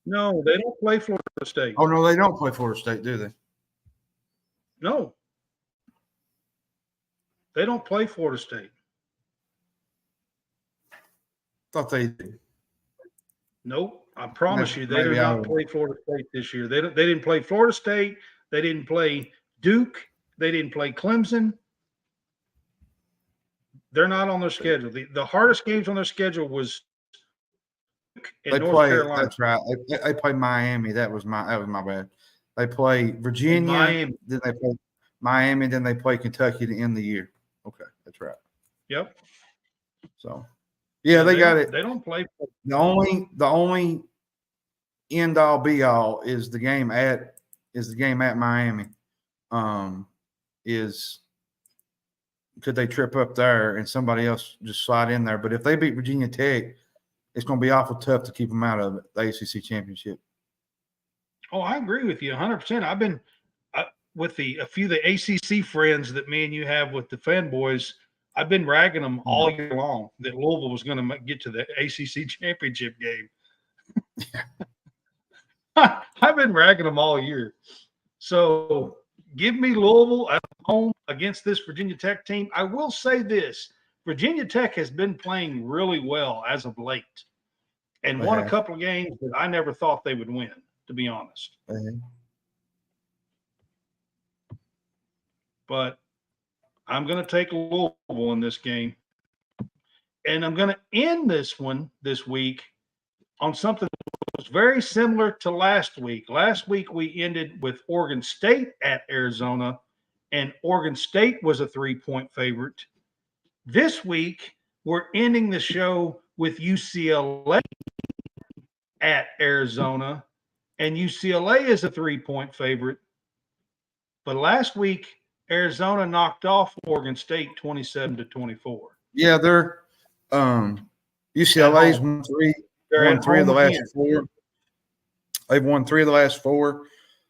No, they don't play Florida State. Oh, no, they don't play Florida State, do they? No. They don't play Florida State. Thought they did. Nope. I promise you, they did not play Florida State this year. They didn't play Florida State. They didn't play Duke. They didn't play Clemson. They're not on their schedule. The hardest games on their schedule was in They North play. Carolina. That's right. They play Miami. That was my bad. They play Virginia. Miami. Then they play Miami. Then they play Kentucky to end the year. Okay, that's right. Yep. So, yeah, they got it. They don't play. The only end all be all is the game at Miami. Is could they trip up there and somebody else just slide in there? But if they beat Virginia Tech, it's going to be awful tough to keep them out of it, the ACC championship. Oh, I agree with you 100%. I've been with a few of the ACC friends that me and you have with the fanboys. I've been ragging them all year long that Louisville was going to get to the ACC championship game. I've been ragging them all year. So give me Louisville at home against this Virginia Tech team. I will say this. Virginia Tech has been playing really well as of late and won a couple of games that I never thought they would win, to be honest. But I'm going to take Louisville in this game. And I'm going to end this one this week on something that was very similar to last week. Last week, we ended with Oregon State at Arizona, and Oregon State was a 3-point favorite. This week, we're ending the show with UCLA at Arizona, and UCLA is a 3-point favorite. But last week, Arizona knocked off Oregon State 27-24. Yeah, they're UCLA's won three of the last four. They've won 3 of the last 4.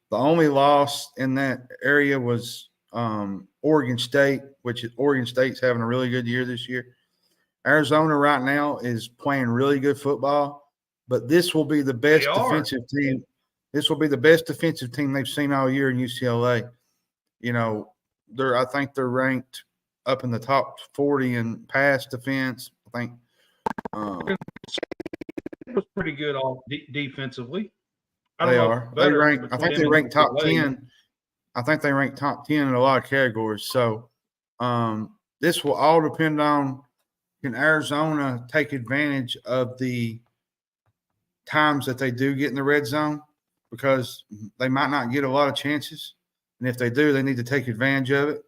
The only loss in that area was Oregon State, which Oregon State's having a really good year this year. Arizona right now is playing really good football, but this will be the best defensive team. This will be the best defensive team they've seen all year in UCLA. You know, I think they're ranked up in the top 40 in pass defense. I think it was pretty good defensively. They are. I think they rank top 10. I think they rank top 10 in a lot of categories. So this will all depend on, can Arizona take advantage of the times that they do get in the red zone, because they might not get a lot of chances. And if they do, they need to take advantage of it.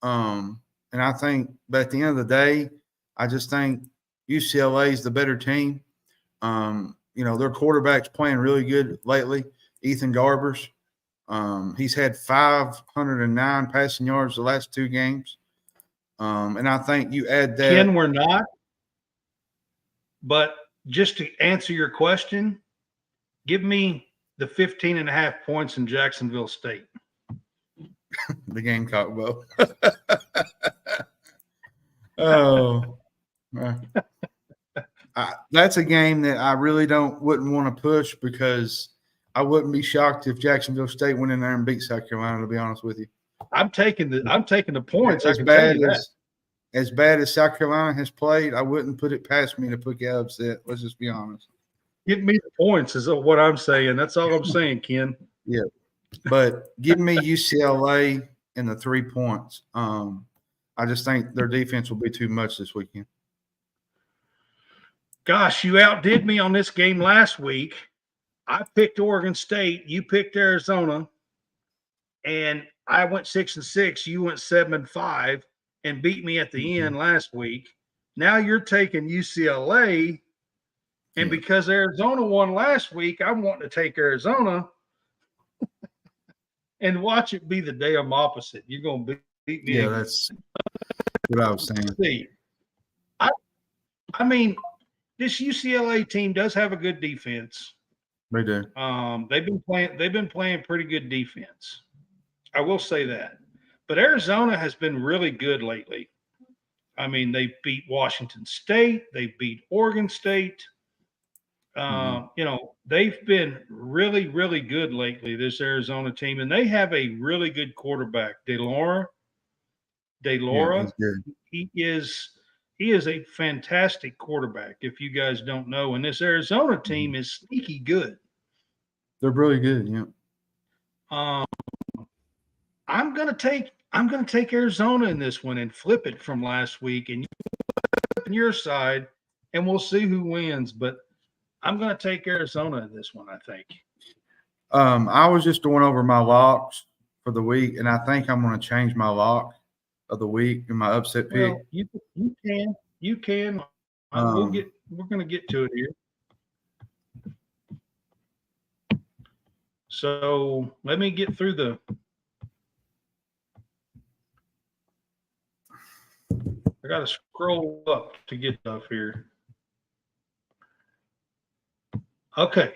And I think, but at the end of the day, I just think UCLA is the better team. You know, their quarterback's playing really good lately, Ethan Garbers. He's had 509 passing yards the last 2 games. And I think you add that. Ken, we're not. But just to answer your question, give me the 15.5 points in Jacksonville State. The Gamecock Bowl. Oh. That's a game that I really wouldn't want to push, because I wouldn't be shocked if Jacksonville State went in there and beat South Carolina, to be honest with you. I'm taking the points. As bad as South Carolina has played, I wouldn't put it past me to put you upset. Let's just be honest. Give me the points is what I'm saying. That's all I'm saying, Ken. Yeah. But give me UCLA in the 3 points. I just think their defense will be too much this weekend. Gosh, you outdid me on this game last week. I picked Oregon State. You picked Arizona. And I went 6-6. You went 7-5 and beat me at the end last week. Now you're taking UCLA. And because Arizona won last week, I'm wanting to take Arizona and watch it be the damn opposite. You're going to beat me. Yeah, that's what I was saying. See, I mean, this UCLA team does have a good defense. They do. They've been playing pretty good defense. I will say that. But Arizona has been really good lately. I mean, they beat Washington State. They beat Oregon State. You know, they've been really, really good lately, this Arizona team. And they have a really good quarterback, DeLora. Yeah, He is a fantastic quarterback, if you guys don't know. And this Arizona team is sneaky good. They're really good, yeah. I'm going to take I'm going to take Arizona in this one and flip it from last week, and you flip on your side, and we'll see who wins. But I'm going to take Arizona in this one, I think. I was just going over my locks for the week, and I think I'm going to change my lock of the week in my upset pick. Well, you can. We're going to get to it here. So let me get through the. I got to scroll up to get stuff here. Okay.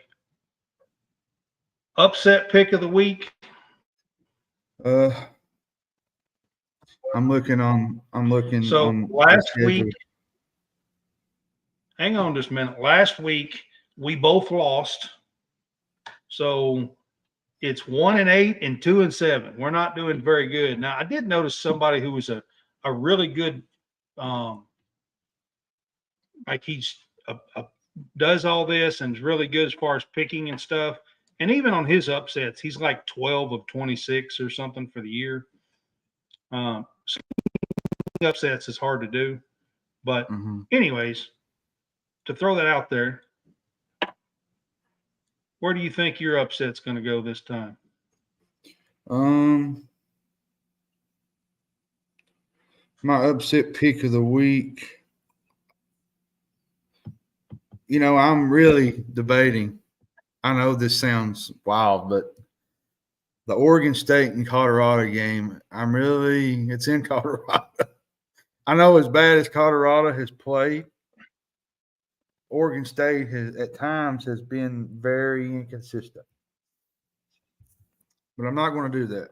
Upset pick of the week. I'm looking. So on last the week, hang on just a minute. Last week we both lost. So it's 1-8 and 2-7. We're not doing very good. Now I did notice somebody who was a really good, like he's does all this and is really good as far as picking and stuff. And even on his upsets, he's like 12 of 26 or something for the year. So upsets is hard to do. But anyways, to throw that out there, where do you think your upset's going to go this time? My upset pick of the week. You know, I'm really debating. I know this sounds wild, but the Oregon State and Colorado game, it's in Colorado. I know as bad as Colorado has played, Oregon State at times has been very inconsistent. But I'm not going to do that.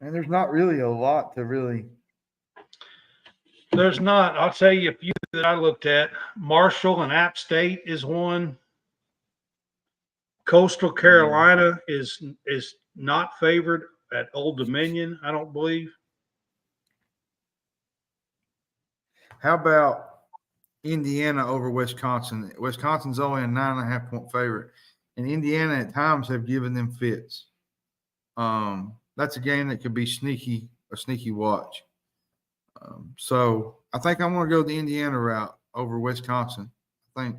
And there's not really a lot to really. There's not. I'll tell you a few that I looked at. Marshall and App State is one. Coastal Carolina is not favored at Old Dominion, I don't believe. How about Indiana over Wisconsin? Wisconsin's only a 9.5-point favorite, and Indiana at times have given them fits. That's a game that could be a sneaky watch. So I think I'm going to go the Indiana route over Wisconsin. I think.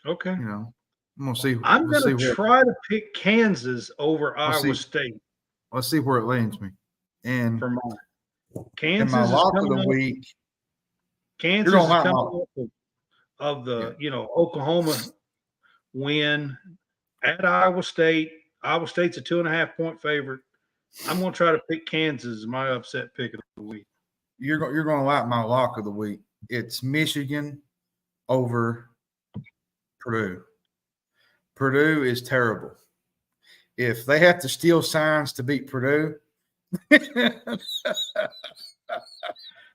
Okay. You know, I'm going to see. I'm going to try to pick Kansas over Iowa State. Let's see where it lands me. And for mine, Kansas my lock is of the week. Kansas is coming up of the Oklahoma win at Iowa State. Iowa State's a 2.5-point favorite. I'm going to try to pick Kansas as my upset pick of the week. You're going to like my lock of the week. It's Michigan over Purdue. Purdue is terrible. If they have to steal signs to beat Purdue.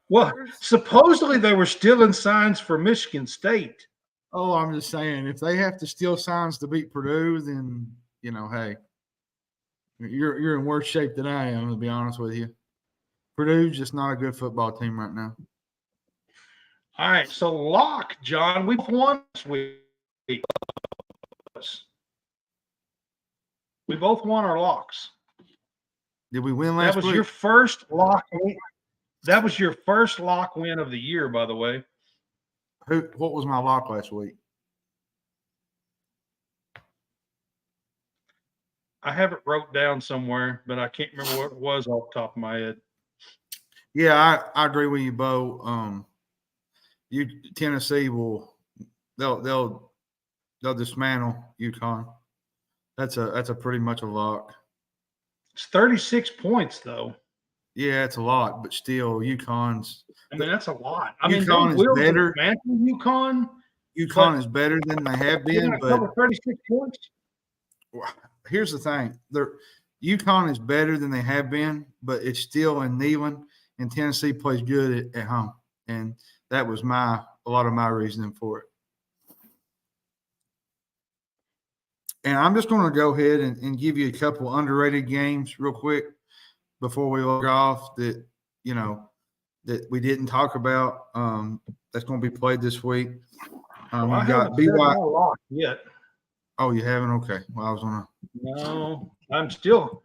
Well, supposedly they were stealing signs for Michigan State. Oh, I'm just saying, if they have to steal signs to beat Purdue, then, hey, you're in worse shape than I am, to be honest with you. Purdue's just not a good football team right now. All right, so lock, John. We've won this week. We both won our locks. Did we win last week? That was your first lock win. That was your first lock win of the year, by the way. What was my lock last week? I have it wrote down somewhere, but I can't remember what it was off the top of my head. Yeah, I agree with you, Bo. Tennessee they'll dismantle UConn. That's a pretty much a lock. It's 36 points though. Yeah, it's a lot, but still, UConn's. I mean, that's a lot. UConn is better. UConn. UConn is better than they have been, but 36 points. Here's the thing: UConn is better than they have been, but it's still in Neyland, and Tennessee plays good at home, and that was a lot of my reasoning for it. And I'm just going to go ahead and give you a couple underrated games real quick before we log off that we didn't talk about. That's going to be played this week. Well, I You got haven't said my BY. lock yet. Oh, you haven't? Okay. Well, I was on No, I'm still,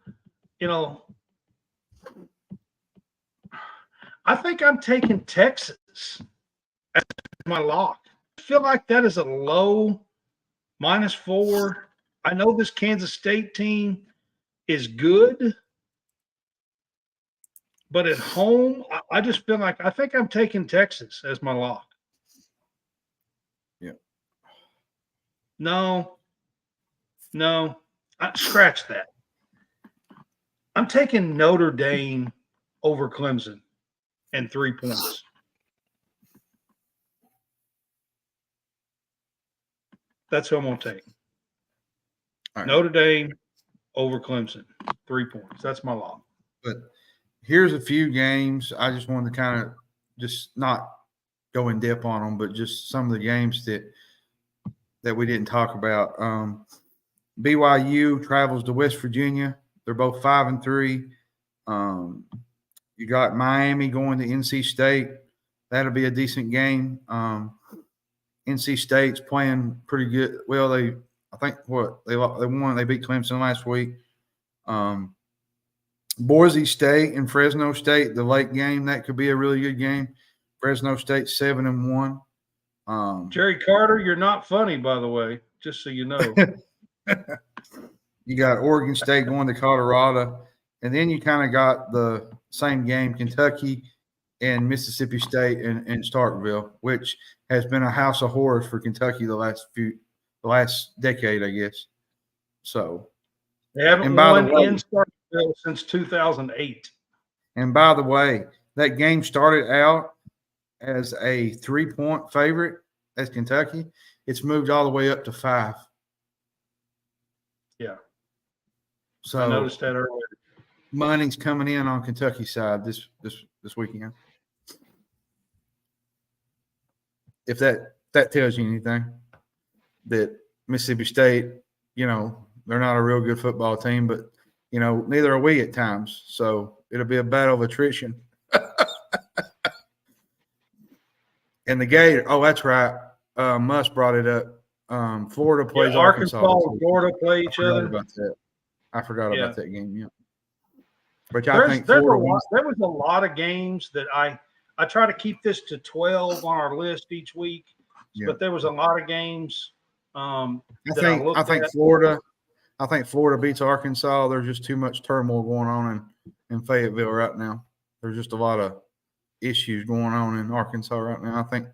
I think I'm taking Texas as my lock. I feel like that is a low -4. I know this Kansas State team is good, but at home, I just feel like I think I'm taking Texas as my lock. Yeah. No, scratch that. I'm taking Notre Dame over Clemson and 3 points. That's who I'm going to take. All right. Notre Dame over Clemson, 3 points. That's my lock. But here's a few games. I just wanted to kind of just not go in depth on them, but just some of the games that we didn't talk about. BYU travels to West Virginia. They're both 5-3. You got Miami going to NC State. That'll be a decent game. NC State's playing pretty good. Well, they won. They beat Clemson last week. Boise State and Fresno State, the late game, that could be a really good game. Fresno State 7-1. Jerry Carter, you're not funny, by the way, just so you know. You got Oregon State going to Colorado, and then you kind of got the same game, Kentucky and Mississippi State and Starkville, which has been a house of horrors for Kentucky the last decade, I guess. So they haven't won in Starkville since 2008. And by the way, that game started out as a 3-point favorite as Kentucky. It's moved all the way up to 5. Yeah. So I noticed that earlier. Money's coming in on Kentucky's side this weekend. If that tells you anything, that Mississippi State, they're not a real good football team, but neither are we at times. So it'll be a battle of attrition. And the Gator, oh, that's right. Musk brought it up. Florida plays Arkansas. And Florida play each other. I forgot about that game. Yeah. But there was a lot of games that I try to keep this to 12 on our list each week, but there was a lot of games. I think Florida beats Arkansas. There's just too much turmoil going on in Fayetteville right now. There's just a lot of issues going on in Arkansas right now. I think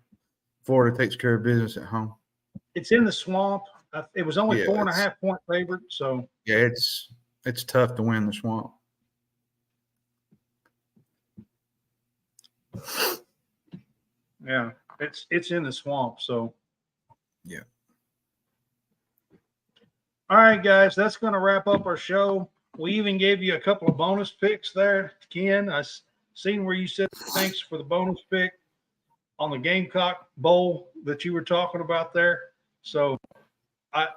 Florida takes care of business at home. It's in the swamp. It was only 4.5 point favorite, so yeah, it's tough to win the swamp. Yeah, it's in the swamp, so yeah. All right, guys, that's going to wrap up our show. We even gave you a couple of bonus picks there, Ken. I seen where you said thanks for the bonus pick on the Gamecock Bowl that you were talking about there. So I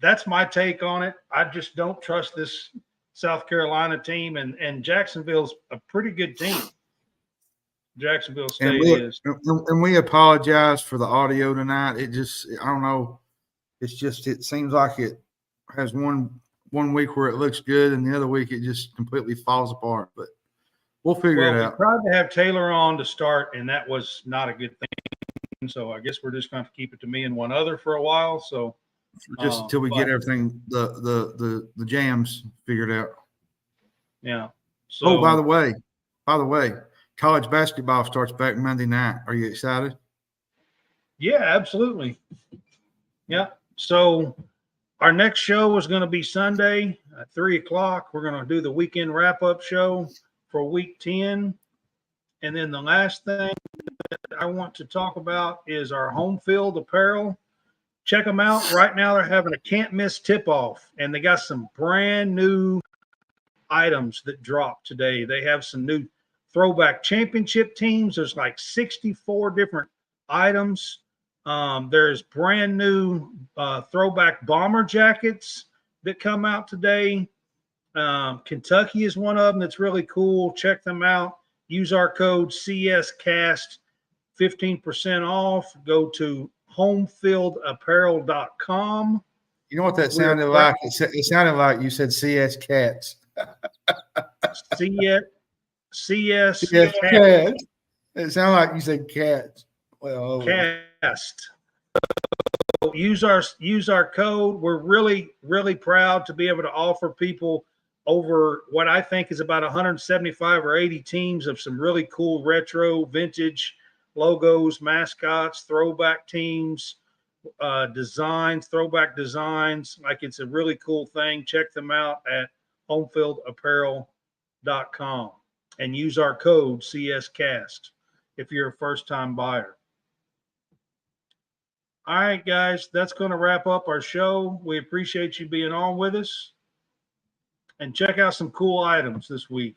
that's my take on it. I just don't trust this South Carolina team, and Jacksonville's a pretty good team. Jacksonville State is. And we apologize for the audio tonight. I don't know. It seems like it has one week where it looks good, and the other week it just completely falls apart. But we'll figure it out. We tried to have Taylor on to start, and that was not a good thing. So I guess we're just going to keep it to me and one other for a while. So just until we get everything, the jams figured out. Yeah. So by the way, college basketball starts back Monday night. Are you excited? Yeah, absolutely. Yeah. So our next show is going to be Sunday at 3:00. We're going to do the weekend wrap-up show for week 10. And then the last thing that I want to talk about is our home field apparel. Check them out. Right now they're having a can't-miss tip-off, and they got some brand new items that dropped today. They have some new throwback championship teams. There's like 64 different items. There's brand new throwback bomber jackets that come out today. Kentucky is one of them that's really cool. Check them out. Use our code CSCast, 15% off. Go to homefieldapparel.com. You know what that We are sounded like? It sounded like you said CS Cats. CS CS Cast. Cats. It sounded like you said cats. Well, Cast. Use our code. We're really proud to be able to offer people over what I think is about 175 or 80 teams of some really cool retro vintage logos, mascots, throwback teams, designs, throwback designs. Like, it's a really cool thing. Check them out at homefieldapparel.com and use our code CSCast if you're a first-time buyer. All right, guys, that's going to wrap up our show. We appreciate you being on with us. And check out some cool items this week.